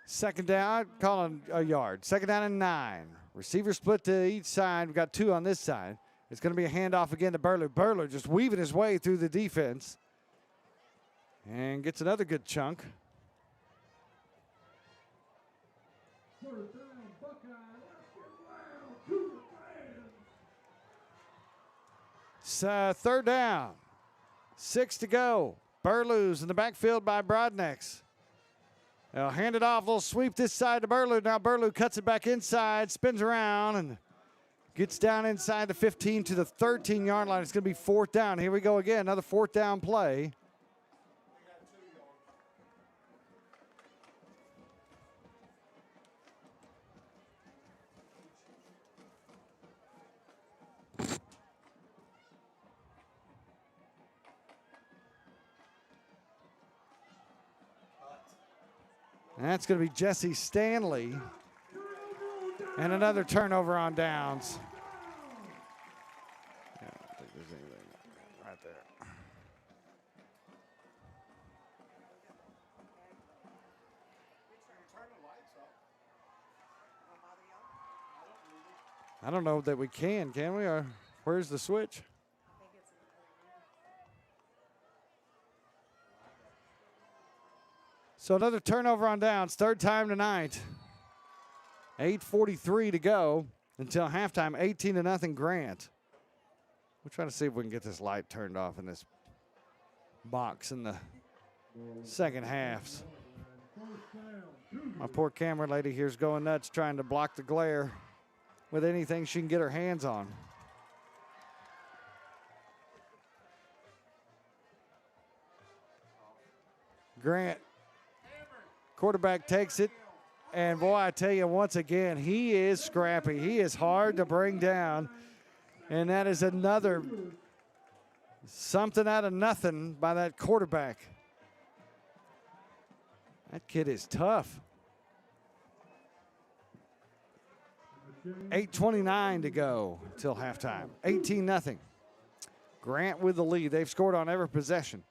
Second down, calling a yard. Second down and 9. Receiver split to each side. We've got 2 on this side. It's going to be a handoff again to Burlew. Burlew just weaving his way through the defense. And gets another good chunk. Third down. 6 to go. Burlew's in the backfield by Broadnex. They'll hand it off. A little sweep this side to Burlew. Now Burlew cuts it back inside, spins around, and gets down inside the 15 to the 13-yard line. It's going to be 4th down. Here we go again. Another 4th down play. And that's going to be Jesse Stanley. And another turnover on downs. Yeah, I don't think there's anything right there. I don't know that we can we? Or where's the switch? So another turnover on downs, 3rd time tonight. 8:43 to go until halftime, 18-0 Grant. We're trying to see if we can get this light turned off in this box in the second halves. My poor camera lady here's going nuts trying to block the glare with anything she can get her hands on. Grant. Quarterback takes it, and boy, I tell you, once again, he is scrappy. He is hard to bring down, and that is another something out of nothing by that quarterback. That kid is tough. 8:29 to go till halftime. 18-0. Grant with the lead. They've scored on every possession.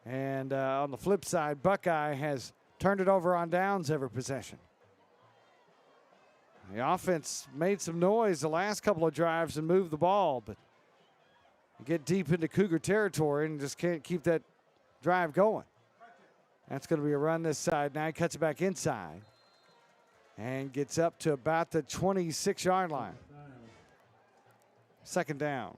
And on the flip side, Buckeye has turned it over on downs every possession. The offense made some noise the last couple of drives and moved the ball, but get deep into Cougar territory and just can't keep that drive going. That's going to be a run this side. Now he cuts it back inside and gets up to about the 26-yard line. 2nd down.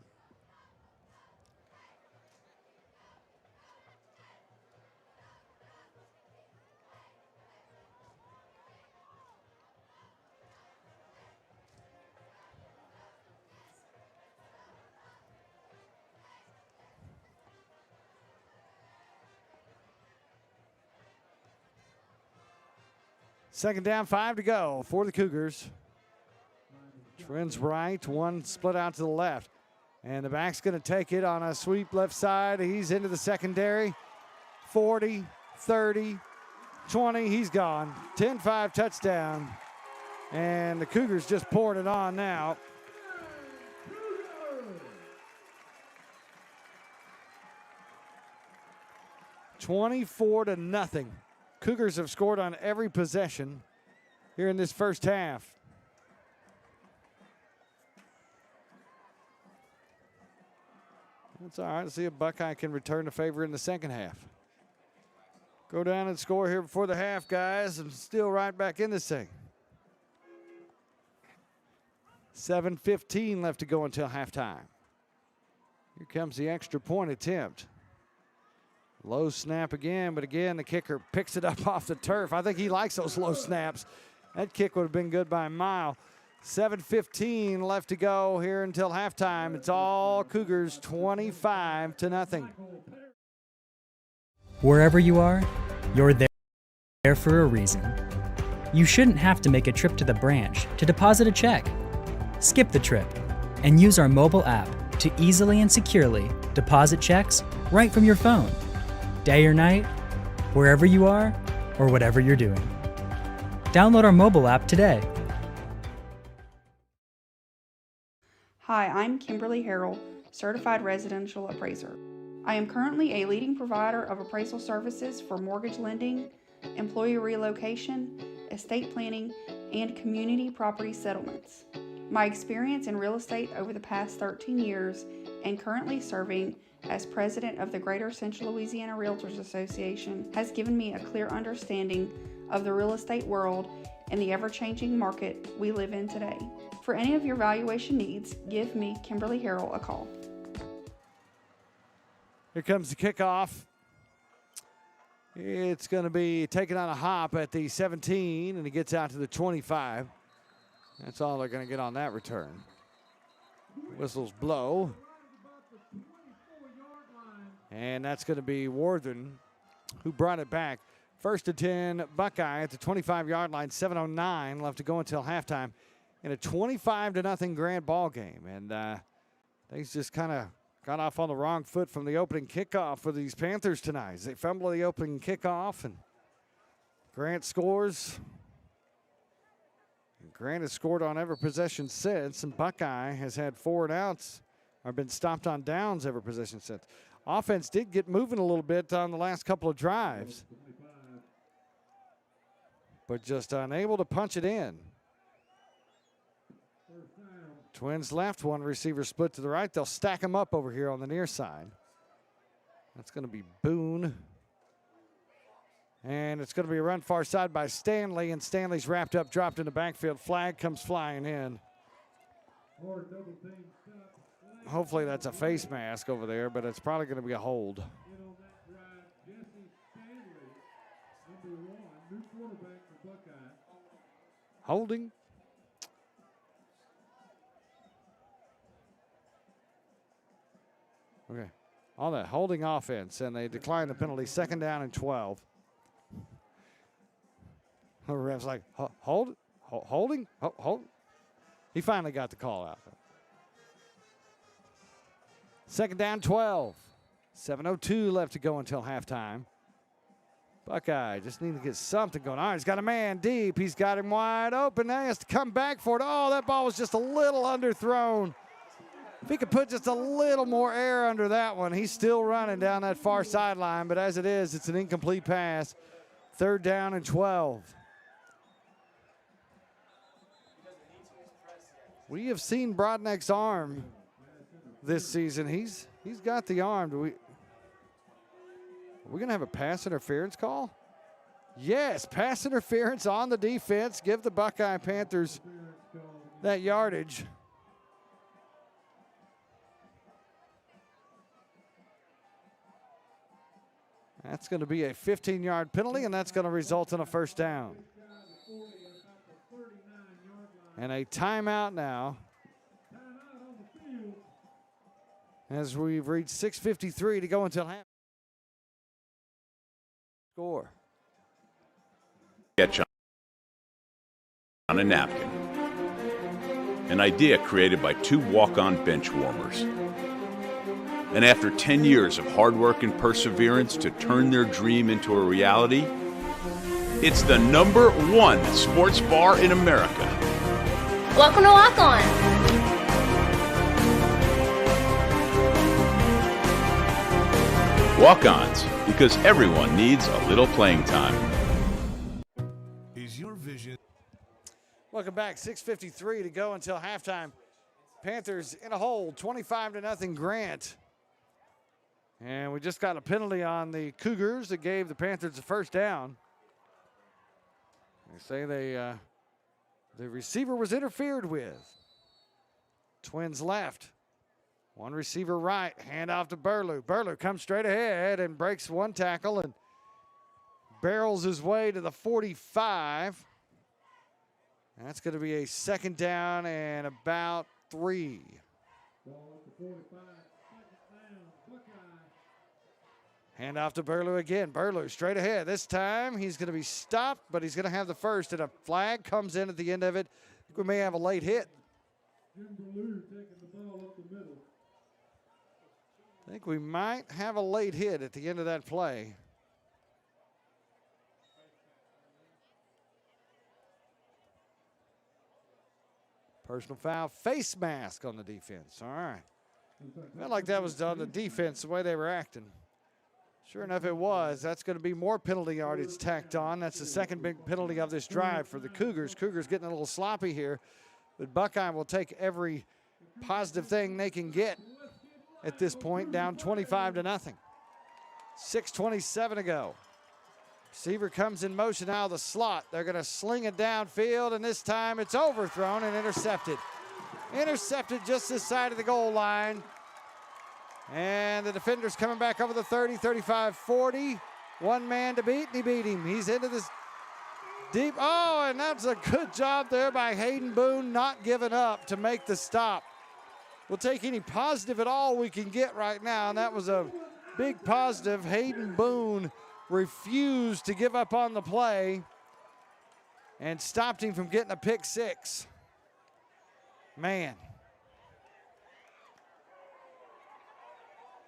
Second down, 5 to go for the Cougars. Trends right, one split out to the left. And the back's going to take it on a sweep left side. He's into the secondary. 40, 30, 20, he's gone. 10-5 touchdown. And the Cougars just poured it on now. $24-0. Cougars have scored on every possession here in this first half. It's all right to see if Buckeye can return the favor in the second half. Go down and score here before the half, guys, and still right back in this thing. 7:15 left to go until halftime. Here comes the extra point attempt. Low snap again, but again, the kicker picks it up off the turf. I think he likes those low snaps. That kick would have been good by a mile. 7:15 left to go here until halftime. It's all Cougars 25-0. Wherever you are, you're there for a reason. You shouldn't have to make a trip to the branch to deposit a check. Skip the trip and use our mobile app to easily and securely deposit checks right from your phone, day or night, wherever you are or whatever you're doing. Download our mobile app today. Hi, I'm Kimberly Harrell, Certified Residential Appraiser. I am currently a leading provider of appraisal services for mortgage lending, employee relocation, estate planning, and community property settlements. My experience in real estate over the past 13 years and currently serving as president of the Greater Central Louisiana Realtors Association has given me a clear understanding of the real estate world and the ever-changing market we live in today. For any of your valuation needs, give me, Kimberly Harrell, a call. Here comes the kickoff. It's going to be taken on a hop at the 17, and he gets out to the 25. That's all they're going to get on that return. Whistles blow. And that's going to be Worthen who brought it back. 1st and 10, Buckeye at the 25-yard line, 7:09 left to go until halftime in a 25-0 grand ball game. And things just kind of got off on the wrong foot from the opening kickoff for these Panthers tonight. They fumble the opening kickoff, and Grant scores. And Grant has scored on every possession since, and Buckeye has had 4 and outs or been stopped on downs every possession since. Offense did get moving a little bit on the last couple of drives, but just unable to punch it in. Twins left, one receiver split to the right. They'll stack them up over here on the near side. That's going to be Boone. And it's going to be a run far side by Stanley, and Stanley's wrapped up, dropped in the backfield. Flag comes flying in. Hopefully that's a face mask over there, but it's probably going to be a hold. Holding. Okay, all that holding offense, and they decline the penalty. 2nd down and 12. The ref's like, holding. He finally got the call out. 2nd down, 12. 7:02 left to go until halftime. Buckeye just need to get something going. All right, he's got a man deep. He's got him wide open. Now he has to come back for it. Oh, that ball was just a little underthrown. If he could put just a little more air under that one, he's still running down that far sideline. But as it is, it's an incomplete pass. 3rd down and 12. We have seen Brodnick's arm this season. He's got the arm. Are we going to have a pass interference call? Yes, pass interference on the defense. Give the Buckeye Panthers that yardage. That's going to be a 15-yard penalty, and that's going to result in a 1st down. And a timeout now, as we've reached 6:53 to go until half. Score. Sketch on a napkin. An idea created by 2 walk-on bench warmers. And after 10 years of hard work and perseverance to turn their dream into a reality, it's the #1 sports bar in America. Welcome to Walk On. Walk-ons, because everyone needs a little playing time. Is your vision? Welcome back. 6:53 to go until halftime. Panthers in a hole, 25-0 Grant. And we just got a penalty on the Cougars that gave the Panthers a 1st down. They say the receiver was interfered with. Twins left. One receiver right, hand off to Burlew. Burlew comes straight ahead and breaks one tackle and barrels his way to the 45. That's going to be a second down and about 3. Ball at the 45, second down, Buckeye. Hand off to Burlew again. Burlew straight ahead. This time he's going to be stopped, but he's going to have the first, and a flag comes in at the end of it. I think we may have a late hit. Jim Burlew taking the ball up the middle. I think we might have a late hit at the end of that play. Personal foul, face mask on the defense. All right. Felt like that was on the defense, the way they were acting. Sure enough, it was. That's going to be more penalty yardage tacked on. That's the second big penalty of this drive for the Cougars. Cougars getting a little sloppy here, but Buckeye will take every positive thing they can get at this point, down 25-0. 6:27 to go. Receiver comes in motion out of the slot. They're going to sling it downfield, and this time it's overthrown and intercepted. Intercepted just this side of the goal line. And the defender's coming back over the 30, 35, 40. One man to beat, and he beat him. He's into this deep. Oh, and that's a good job there by Hayden Boone, not giving up to make the stop. We'll take any positive at all we can get right now, and that was a big positive. Hayden Boone refused to give up on the play and stopped him from getting a pick six. Man.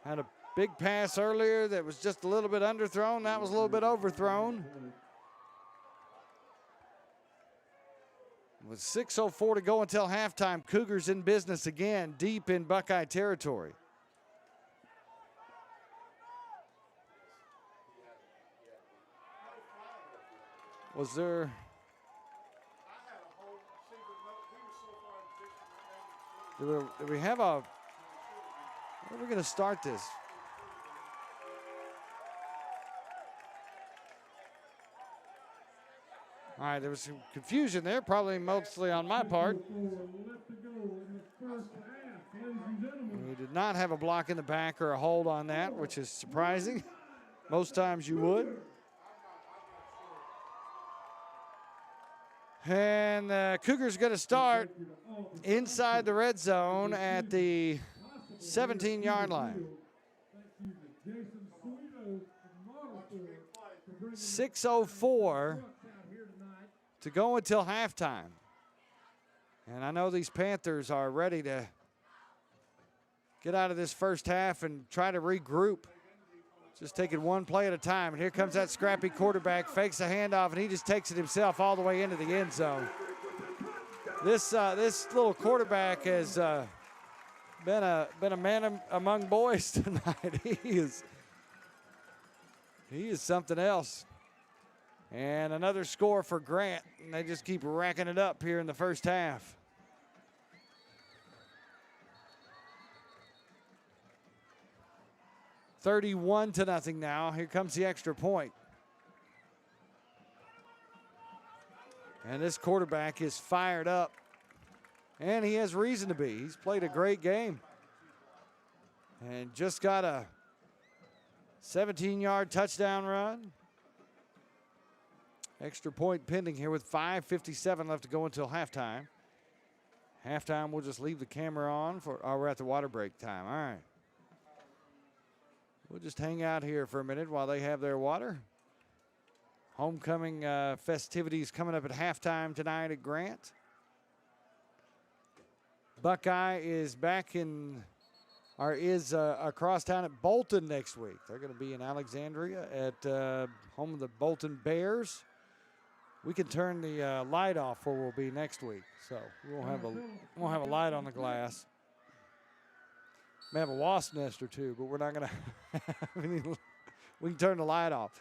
Had a big pass earlier that was just a little bit underthrown. That was a little bit overthrown. With 6:04 to go until halftime, Cougars in business again, deep in Buckeye territory. Was there? Do we have a? Where are we going to start this? All right, there was some confusion there, probably mostly on my part. We did not have a block in the back or a hold on that, which is surprising. Most times you would. And the Cougars going to start inside the red zone at the 17-yard line. 6:04 to go until halftime. And I know these Panthers are ready to get out of this first half and try to regroup. Just taking one play at a time. And here comes that scrappy quarterback, fakes a handoff, and he just takes it himself all the way into the end zone. This little quarterback has been a man among boys tonight. He is something else. And another score for Grant, and they just keep racking it up here in the first half. $31-0 now. Here comes the extra point. And this quarterback is fired up. And he has reason to be. He's played a great game. And just got a 17-yard touchdown run. Extra point pending here with 5:57 left to go until halftime. Halftime, we'll just leave the camera on we're at the water break time. All right. We'll just hang out here for a minute while they have their water. Homecoming festivities coming up at halftime tonight at Grant. Buckeye is back across town at Bolton next week. They're going to be in Alexandria at home of the Bolton Bears. We can turn the light off where we'll be next week, so we won't have a light on the glass. May have a wasp nest or two, but we're not going to have any. We can turn the light off.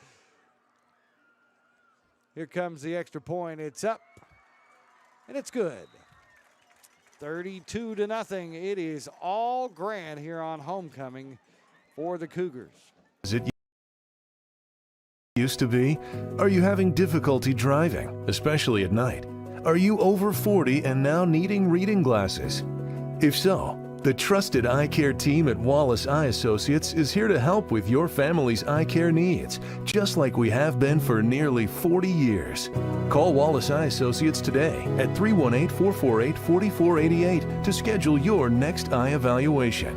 Here comes the extra point. It's up, and it's good. 32-0. It is all Grant here on homecoming for the Cougars. Is it used to be? Are you having difficulty driving, especially at night? Are you over 40 and now needing reading glasses? If so, The trusted eye care team at Wallace Eye Associates is here to help with your family's eye care needs, just like we have been for nearly 40 years. Call Wallace Eye Associates today at 318-448-4488 to schedule your next eye evaluation.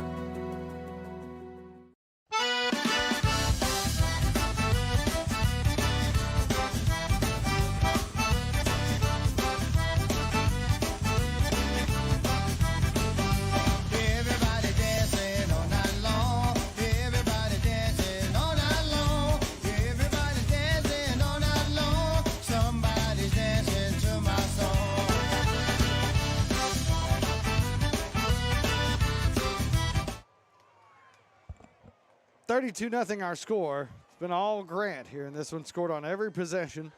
Nothing our score. It's been all Grant here in this one. Scored on every possession.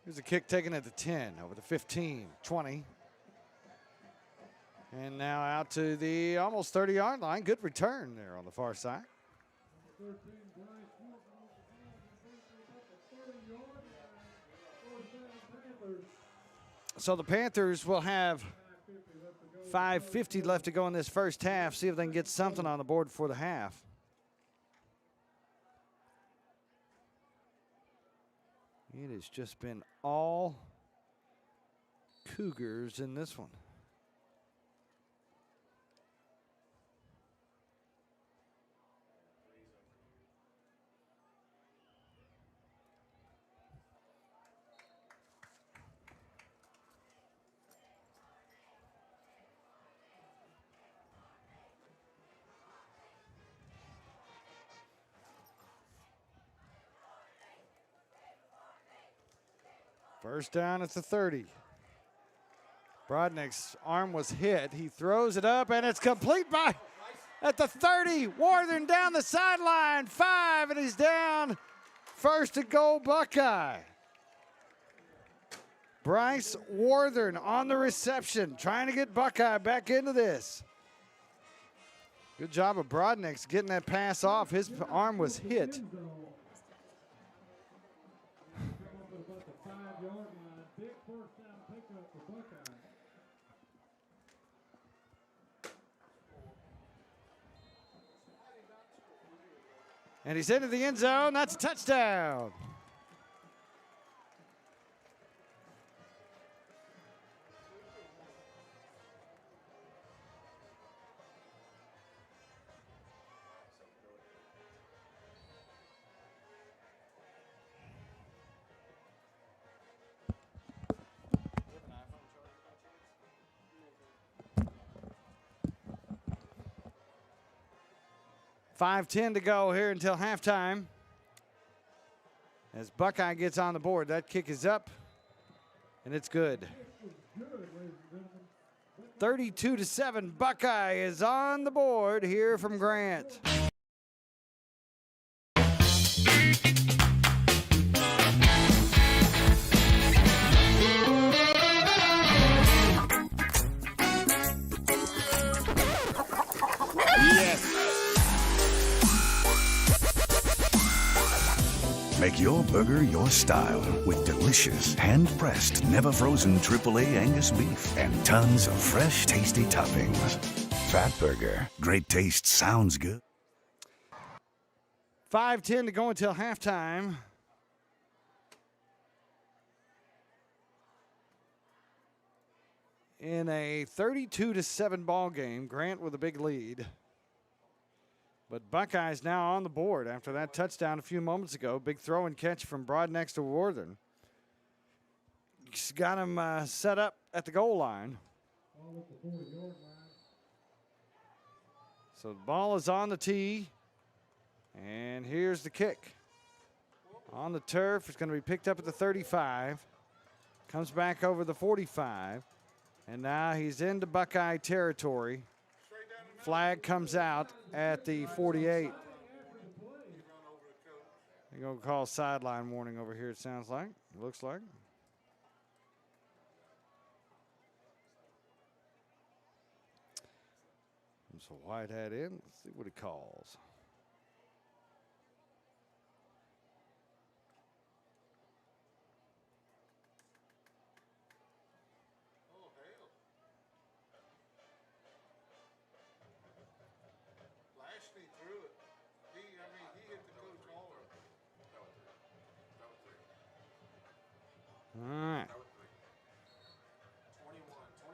Here's a kick taken at the 10, over the 15, 20. And now out to the almost 30-yard line. Good return there on the far side. So the Panthers will have 5:50 left to go in this first half. See if they can get something on the board for the half. It has just been all Cougars in this one. First down at the 30. Brodnick's arm was hit. He throws it up, and it's complete by at the 30. Warden down the sideline. 5, and he's down. First to goal, Buckeye. Bryce Warden on the reception, trying to get Buckeye back into this. Good job of Brodnick's getting that pass off. His arm was hit. And he's into the end zone. That's a touchdown. $5:10 to go here until halftime. As Buckeye gets on the board, that kick is up, and it's good. 32-7, Buckeye is on the board here from Grant. Make your burger your style with delicious, hand-pressed, never-frozen AAA Angus beef and tons of fresh, tasty toppings. Fat Burger. Great taste sounds good. 5:10 to go until halftime. In a 32-7 ball game, Grant with a big lead. But Buckeyes now on the board after that touchdown a few moments ago. Big throw and catch from Brodnick to Warden. He's got him set up at the goal line. So the ball is on the tee. And here's the kick. On the turf, it's going to be picked up at the 35. Comes back over the 45. And now he's into Buckeye territory. Flag comes out at the 48. They're going to call sideline warning over here, it sounds like. It looks like. So Whitehead in. Let's see what he calls.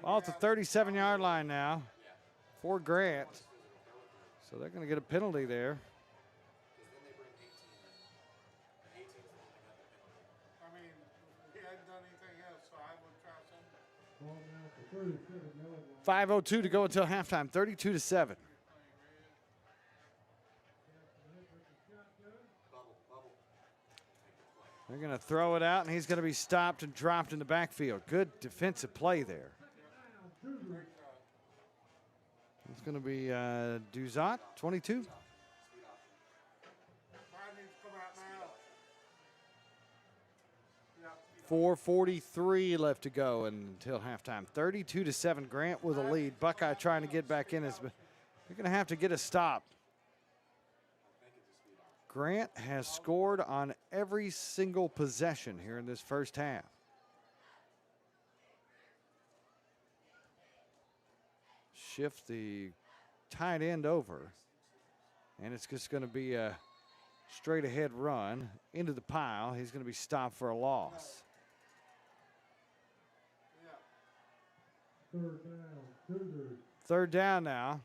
off the 37-yard line now for Grant. So they're going to get a penalty there. I mean, he hadn't done anything else, so I would try something. 5:02 to go until halftime, 32-7. They're going to throw it out, and he's going to be stopped and dropped in the backfield. Good defensive play there. It's going to be Duzat, 22. 4:43 left to go until halftime. 32-7. Grant with a lead. Buckeye trying to get back in. They're going to have to get a stop. Grant has scored on every single possession here in this first half. Shift the tight end over, and it's just going to be a straight ahead run into the pile. He's going to be stopped for a loss. Third down now.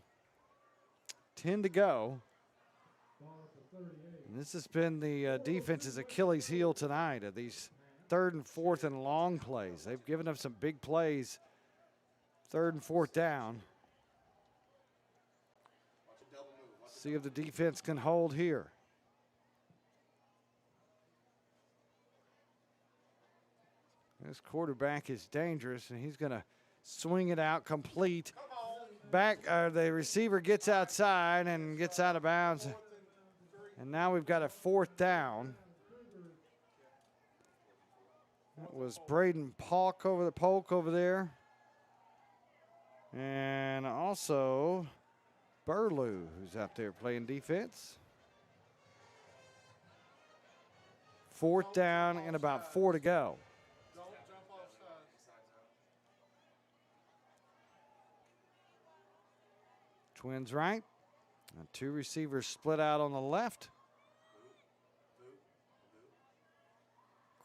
10 to go. And this has been the defense's Achilles heel tonight of these 3rd and 4th and long plays. They've given up some big plays. 3rd and 4th down. See if the defense can hold here. This quarterback is dangerous, and he's going to swing it out complete. The receiver gets outside and gets out of bounds. And now we've got a 4th down. That was Braden Polk over there. And also Burlew, who's out there playing defense. 4th down and about 4 to go. Twins right. And 2 receivers split out on the left.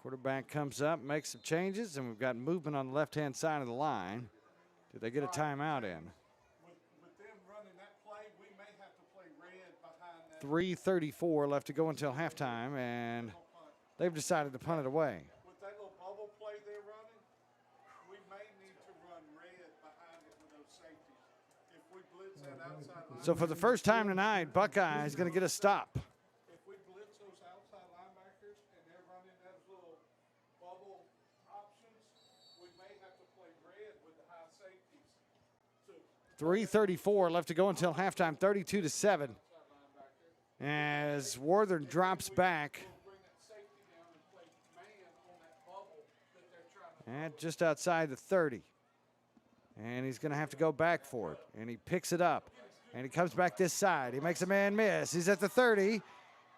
Quarterback comes up, makes some changes, and we've got movement on the left-hand side of the line. Did they get a timeout in? With them running that play, we may have to play red behind that. 3:34 left to go until halftime, and they've decided to punt it away. With that little bubble play they're running, we may need to run red behind it with those safeties. If we blitz that outside line. So for the first time tonight, Buckeye is going to get a stop. If we blitz those outside linebackers and they're running those little bubble options, we may have to play red with the high safeties. 3:34 left to go until halftime, 32-7. As Worthern drops back at just outside the 30. And he's going to have to go back for it. And he picks it up. And he comes back this side. He makes a man miss. He's at the 30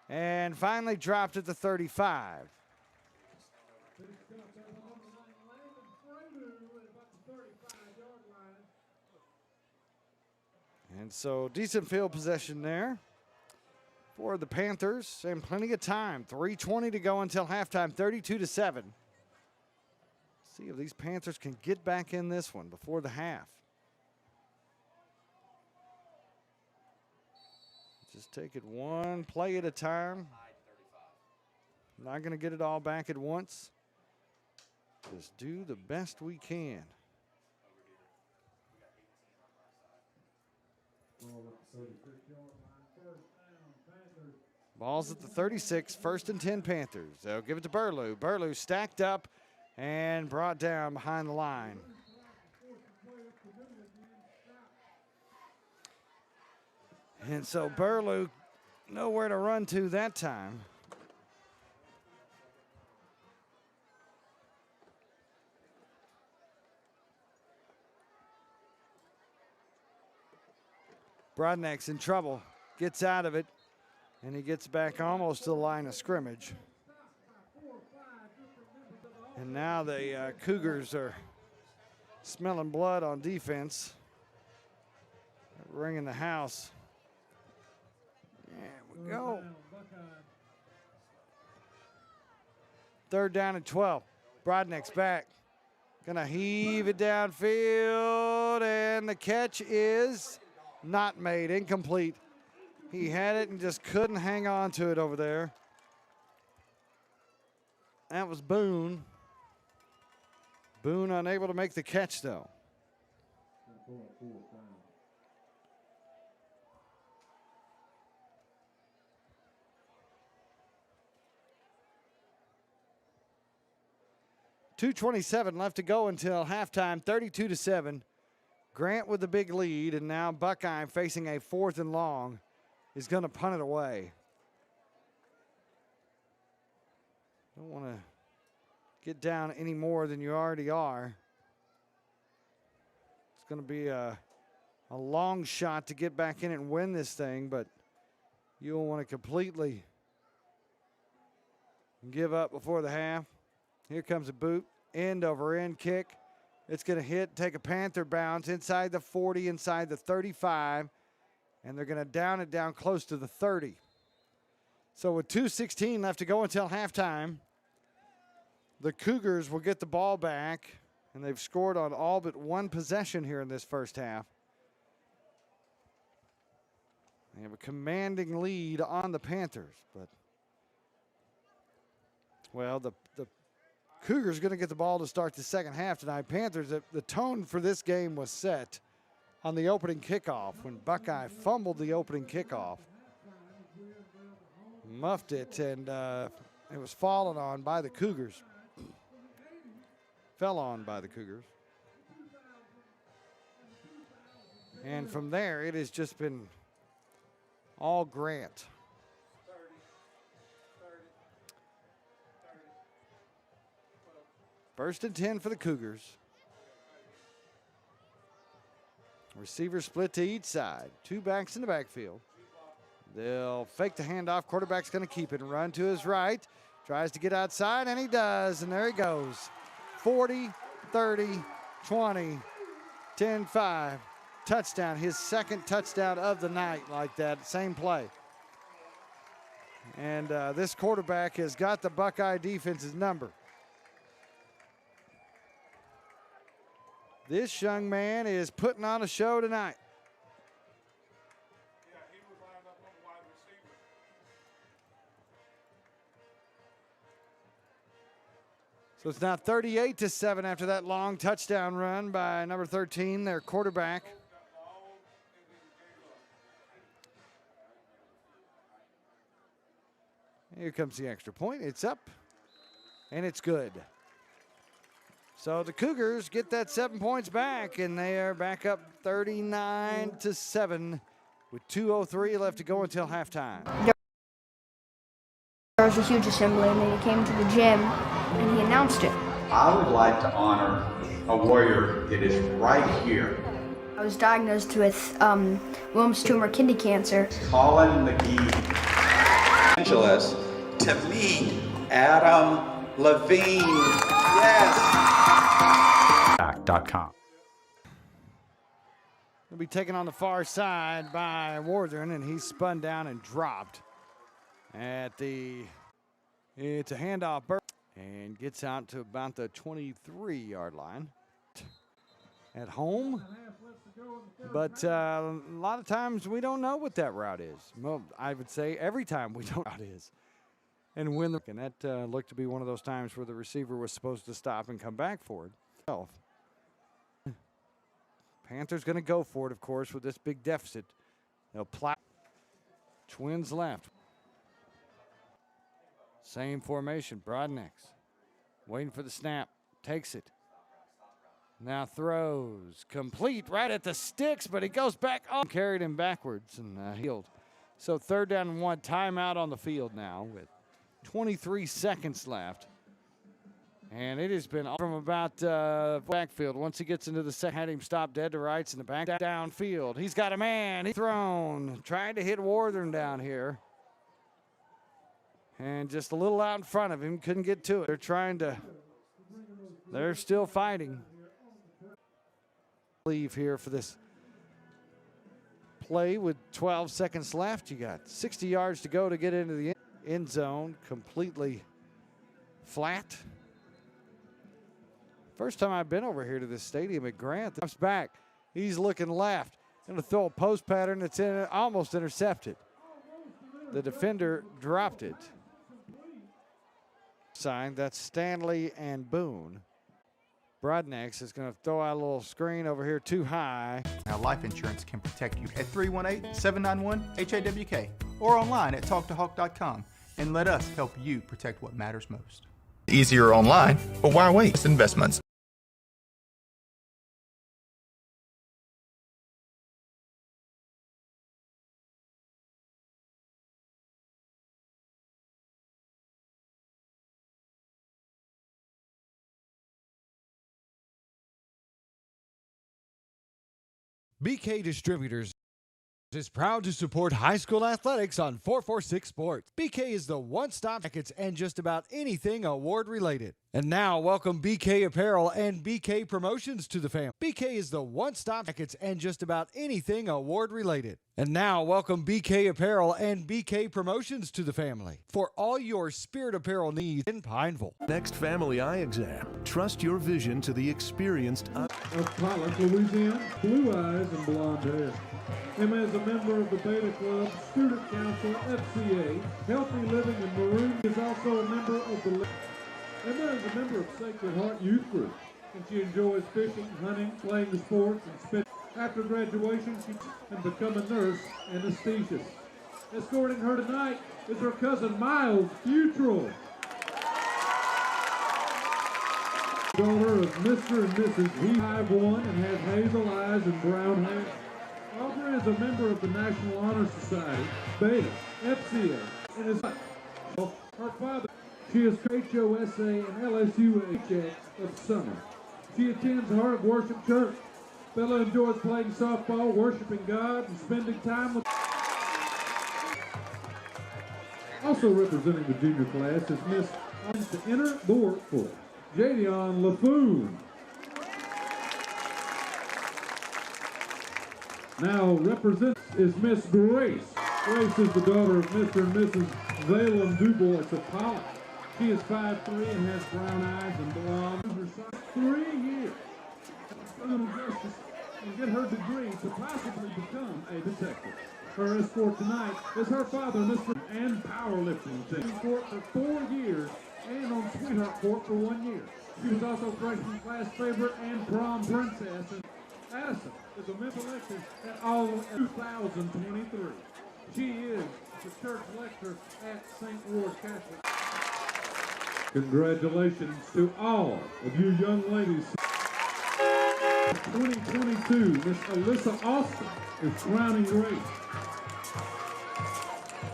and finally dropped at the 35. And so decent field possession there for the Panthers and plenty of time. 3:20 to go until halftime, 32-7. See if these Panthers can get back in this one before the half. Just take it one play at a time. Not going to get it all back at once. Just do the best we can. Ball's at the 36, 1st and 10 Panthers. They'll give it to Burlew. Burlew stacked up and brought down behind the line. And so Burlew nowhere to run to that time. Brodnack's in trouble, gets out of it, and he gets back almost to the line of scrimmage. And now the Cougars are smelling blood on defense. They're ringing the house. There we go. 3rd down and 12. Brodnack's back. Gonna heave it downfield, and the catch is not made, incomplete. He had it and just couldn't hang on to it over there. That was Boone. Boone unable to make the catch, though. .227 left to go until halftime, 32-7. Grant with the big lead, and now Buckeye facing a 4th and long is going to punt it away. Don't want to get down any more than you already are. It's going to be a long shot to get back in and win this thing, but you'll want to completely give up before the half. Here comes a boot, end over end kick. It's going to hit, take a Panther bounce inside the 40, inside the 35, and they're going to down it down close to the 30. So with 2:16 left to go until halftime, the Cougars will get the ball back, and they've scored on all but one possession here in this first half. They have a commanding lead on the Panthers, but, well, the Cougars going to get the ball to start the second half tonight. Panthers, the tone for this game was set on the opening kickoff when Buckeye fumbled the opening kickoff. Muffed it, and it was fallen on by the Cougars. Fell on by the Cougars. And from there, it has just been all Grant. First and 10 for the Cougars. Receivers split to each side. Two backs in the backfield. They'll fake the handoff. Quarterback's going to keep it and run to his right. Tries to get outside, and he does, and there he goes. 40, 30, 20, 10, 5. Touchdown, his second touchdown of the night like that, same play. And this quarterback has got the Buckeye defense's number. This young man is putting on a show tonight. Yeah, he was lined up on the wide receiver. So it's now 38-7 after that long touchdown run by number 13, their quarterback. Here comes the extra point. It's up, and it's good. So the Cougars get that 7 points back, and they are back up 39-7 with 2:03 left to go until halftime. There was a huge assembly, and then he came to the gym, and he announced it. I would like to honor a warrior that is right here. I was diagnosed with Wilms tumor kidney cancer. Colin McGee. Angeles to meet Adam Levine. Yes. .com. He'll be taken on the far side by Worthern, and he's spun down and dropped at the, it's a handoff, and gets out to about the 23-yard line at home. But a lot of times we don't know what that route is. Well, I would say every time we don't know what it is. And when and that looked to be one of those times where the receiver was supposed to stop and come back for it. Panthers going to go for it, of course, with this big deficit. They'll plow. Twins left. Same formation, Broadnecks. Waiting for the snap. Takes it. Now throws. Complete right at the sticks, but he goes back up. Carried him backwards and healed. So 3rd down and 1. Timeout on the field now with 23 seconds left. And it has been from about backfield. Once he gets into the second, had him stop dead to rights in the back downfield. He's got a man. He's thrown. Trying to hit Worthern down here. And just a little out in front of him. Couldn't get to it. They're still fighting. Leave here for this play with 12 seconds left. You got 60 yards to go to get into the end zone. Completely flat. First time I've been over here to this stadium at Grant. Comes back. He's looking left. Going to throw a post pattern that's almost intercepted. The defender dropped it. Sign, that's Stanley and Boone. Broadnex is going to throw out a little screen over here too high. Now life insurance can protect you at 318-791-HAWK or online at talktohawk.com, and let us help you protect what matters most. Easier online, but why waste investments? BK Distributors is proud to support high school athletics on 446 Sports. BK is the one-stop jackets and just about anything award related. And now welcome BK Apparel and BK Promotions to the family. BK is the one-stop jackets and just about anything award related. And now welcome BK Apparel and BK Promotions to the family for all your spirit apparel needs in Pineville. Next family eye exam. Trust your vision to the experienced Of Pollock, Louisiana, blue eyes and blonde hair. Emma is a member of the Beta Club, Student Council, FCA, Healthy Living in Maroon. Is also a member of the... Emma is a member of Sacred Heart Youth Group, and she enjoys fishing, hunting, playing the sports, and spending. After graduation, she can become a nurse anesthetist. Escorting her tonight is her cousin Miles Futrell, daughter of Mr. and Mrs. He 5'1" and has hazel eyes and brown hair. Aubrey is a member of the National Honor Society, Beta, FCA, and is her father. She is HOSA and LSU HX of summer. She attends Heart of Worship Church. Bella enjoys playing softball, worshiping God, and spending time with... Also representing the junior class is Miss to enter the workforce, Jadion LaFoon. Now represents is Miss Grace. Grace is the daughter of Mr. and Mrs. Valem Dubois of Pollock. She is 5'3" and has brown eyes and blonde. Her son 3 years. Criminal justice and get her degree to possibly become a detective. Her escort tonight is her father, Mr. and powerlifting team. Court for 4 years and on Sweetheart Court for 1 year. She was also freshman class favorite and prom princess. And Addison is a mental lecturer at all 2023. She is the church lecturer at St. Ward Catholic. Congratulations to all of you young ladies. 2022, Miss Alyssa Austin is crowning grace.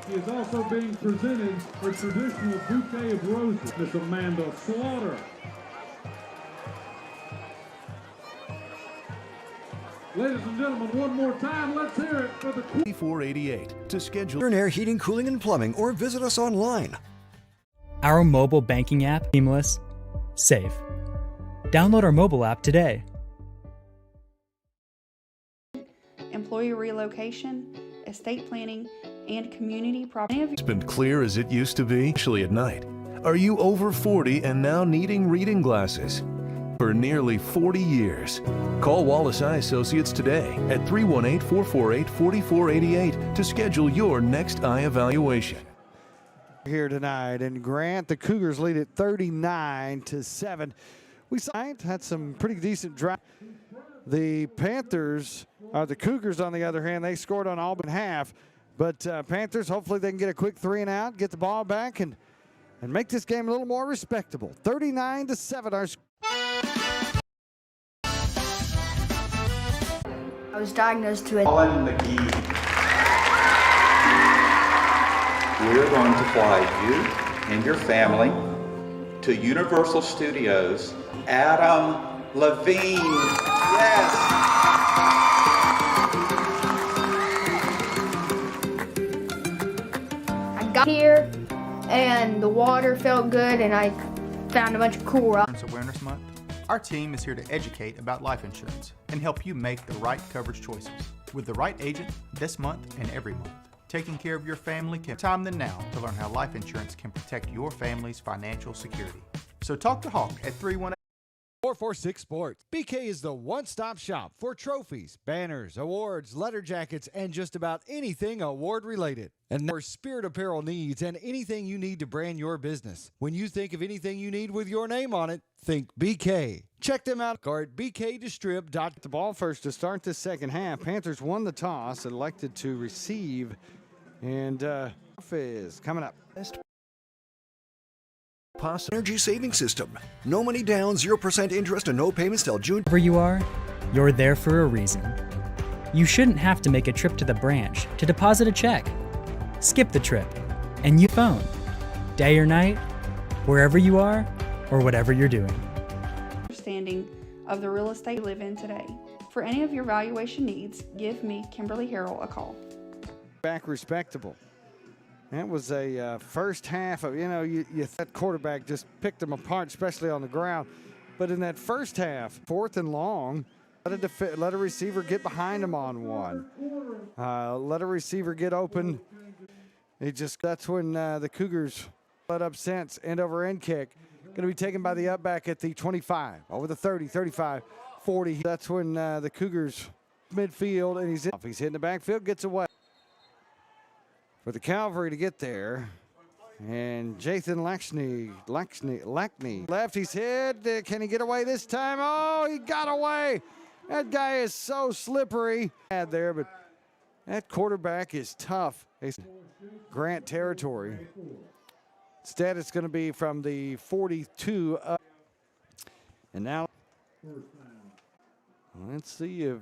She is also being presented her traditional bouquet of roses, Miss Amanda Slaughter. Ladies and gentlemen, one more time, let's hear it for the 2488 to schedule Air, heating, cooling, and plumbing, or visit us online. Our mobile banking app, seamless, safe. Download our mobile app today. Employee relocation, estate planning, and community property. It's been clear as it used to be, especially at night. Are you over 40 and now needing reading glasses? For nearly 40 years. Call Wallace Eye Associates today at 318-448-4488 to schedule your next eye evaluation. Here tonight in Grant, the Cougars lead at 39-7. We had some pretty decent drive. The Cougars, on the other hand, they scored on Auburn half. But Panthers, hopefully they can get a quick 3 and out, get the ball back, and make this game a little more respectable. 39-7. Our I was diagnosed with Colin McGee. We're going to fly you and your family to Universal Studios. Adam Levine. Yes. I got here and the water felt good and I found a bunch of cool rocks. Insurance Awareness Month, our team is here to educate about life insurance and help you make the right coverage choices with the right agent this month and every month. Taking care of your family can time than now to learn how life insurance can protect your family's financial security. So talk to Hawk at 318 446 Sports. BK is the one-stop shop for trophies, banners, awards, letter jackets, and just about anything award-related. And for spirit apparel needs and anything you need to brand your business. When you think of anything you need with your name on it, think BK. Check them out at bkdistrib.com. The ball first to start the second half. Panthers won the toss, elected to receive, and is coming up. Energy saving system. No money down, 0% interest, and no payments till June. Wherever you are, you're there for a reason. You shouldn't have to make a trip to the branch to deposit a check. Skip the trip and use phone. Day or night, wherever you are or whatever you're doing. Understanding of the real estate we live in today. For any of your valuation needs, give me, Kimberly Harrell, a call. Back respectable. That was a first half of, that quarterback just picked them apart, especially on the ground. But in that first half, 4th and long, let a receiver get behind him on one. Let a receiver get open. That's when the Cougars let up sense, end over end kick. Going to be taken by the up back at the 25, over the 30, 35, 40. That's when the Cougars midfield, and he's hitting the backfield, gets away. For the Cavalry to get there, and Jathan Lackney left. He's hit. Can he get away this time? Oh, he got away. That guy is so slippery. There, but that quarterback is tough. Grant territory. Instead, it's going to be from the 42 up. And now, let's see if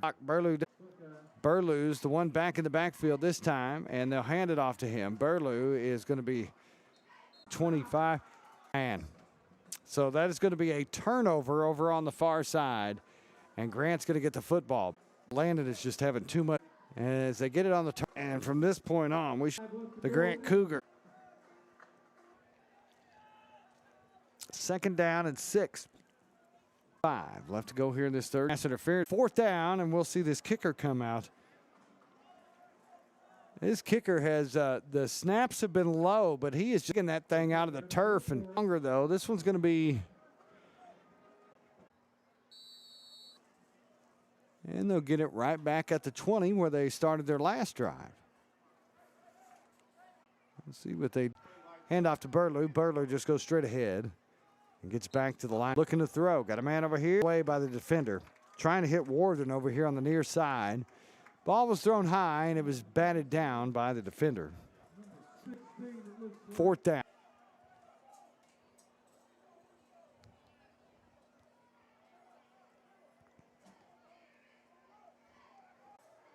Burlew's the one back in the backfield this time, and they'll hand it off to him. Burlew is going to be 25. So that is going to be a turnover over on the far side, and Grant's going to get the football. Landon is just having too much. As they get it on the turn, and from this point on, the Grant Cougar. 2nd down and 6. 5 left to go here in this third. Pass interference. 4th down, and we'll see this kicker come out. This kicker has, the snaps have been low, but he is just getting that thing out of the turf and longer, though. This one's going to be. And they'll get it right back at the 20 where they started their last drive. Let's see what they hand off to Burlew. Burlew just goes straight ahead and gets back to the line. Looking to throw. Got a man over here. Away by the defender. Trying to hit Warden over here on the near side. Ball was thrown high, and it was batted down by the defender. 4th down.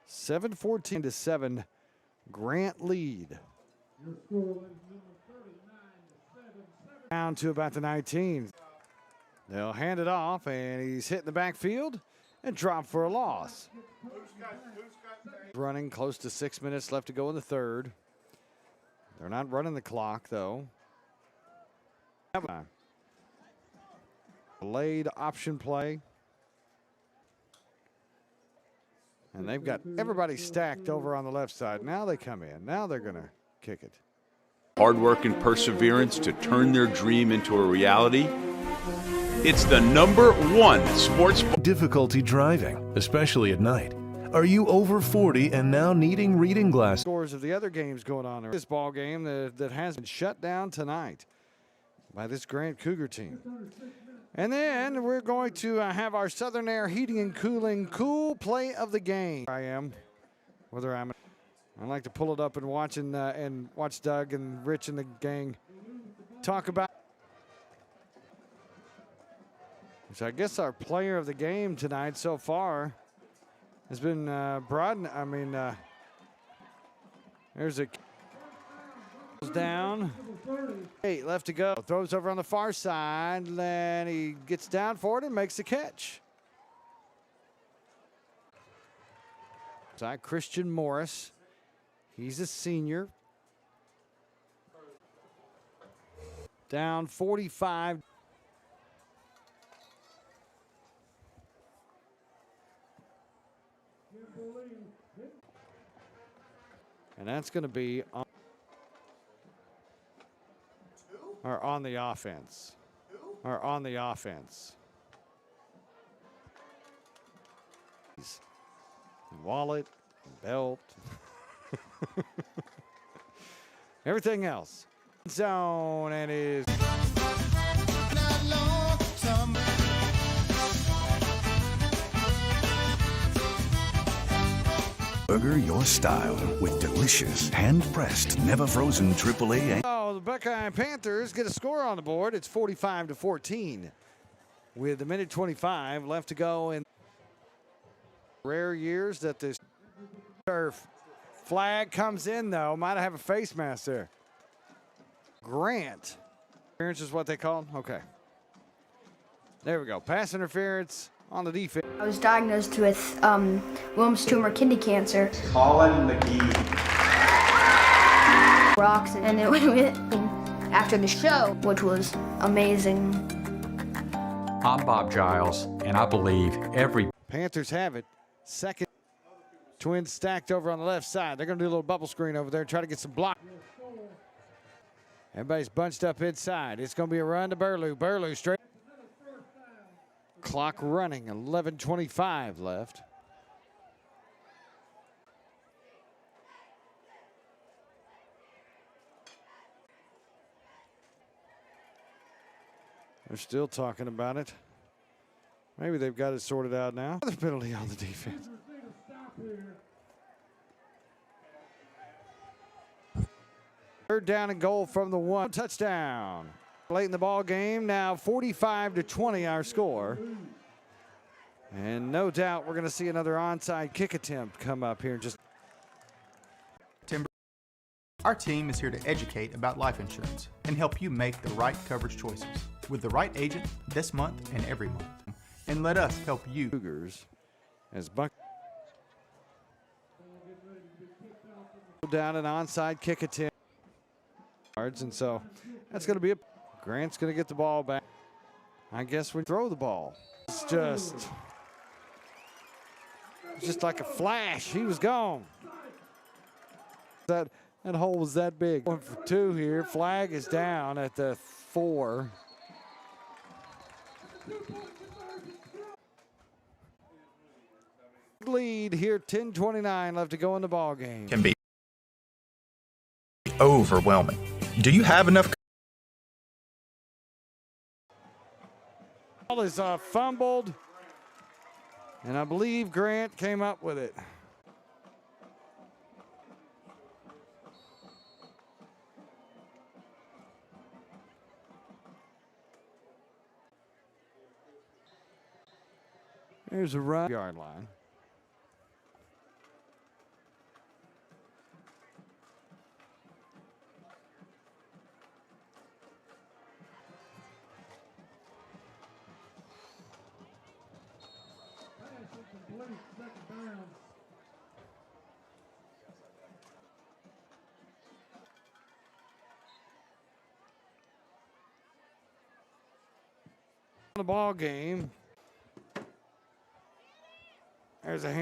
(7-14-7). Grant lead. Down to about the 19. They'll hand it off, and he's hit in the backfield and dropped for a loss. Running close to 6 minutes left to go in the third. They're not running the clock, though. Delayed option play. And they've got everybody stacked over on the left side. Now they come in. Now they're going to kick it. Hard work and perseverance to turn their dream into a reality. It's the #1 sports. Difficulty driving, especially at night. Are you over 40 and now needing reading glasses? Scores of the other games going on there. This ball game that has been shut down tonight by this Grant Cougar team. And then we're going to have our Southern Air Heating and Cooling cool play of the game. I like to pull it up and watch Doug and Rich and the gang talk about. Which I guess our player of the game tonight so far has been Broaden. There's a down. 8 left to go. Throws over on the far side. Then he gets down for it and makes the catch. Christian Morris. He's a senior. Down 45. And that's going to be on the offense. wallet, belt, everything else. Zone and is. Burger your style with delicious, hand-pressed, never-frozen AAA. Oh, the Buckeye Panthers get a score on the board. It's 45-14 with a minute 25 left to go. In rare years that this turf flag comes in, though. Might have a face mask there. Grant. Interference is what they call it? Okay. There we go. Pass interference on the defense. I was diagnosed with Wilms tumor kidney cancer. Colin McGee. Rocks, and it went after the show, which was amazing. I'm Bob Giles, and I believe every Panthers have it. Second. Twins stacked over on the left side. They're going to do a little bubble screen over there and try to get some block. Everybody's bunched up inside. It's going to be a run to Burlew. Burlew straight. Clock running. 11:25 left. They're still talking about it. Maybe they've got it sorted out now. Another penalty on the defense. Third down and goal from the 1. Touchdown. Late in the ball game. Now 45-20 our score. And no doubt we're going to see another onside kick attempt come up here in just. Our team is here to educate about life insurance and help you make the right coverage choices with the right agent this month and every month. And let us help you. Cougars as Buck down an onside kick attempt. And so that's going to be a. Grant's going to get the ball back. I guess we throw the ball. It's just like a flash. He was gone. That hole was that big. 1 for 2 here. Flag is down at the 4. Lead here. 10:29 left to go in the ball game. Can be overwhelming. Do you have enough? Ball is fumbled, and I believe Grant came up with it. Here's a run. Yard line. The ball game. There's a hand.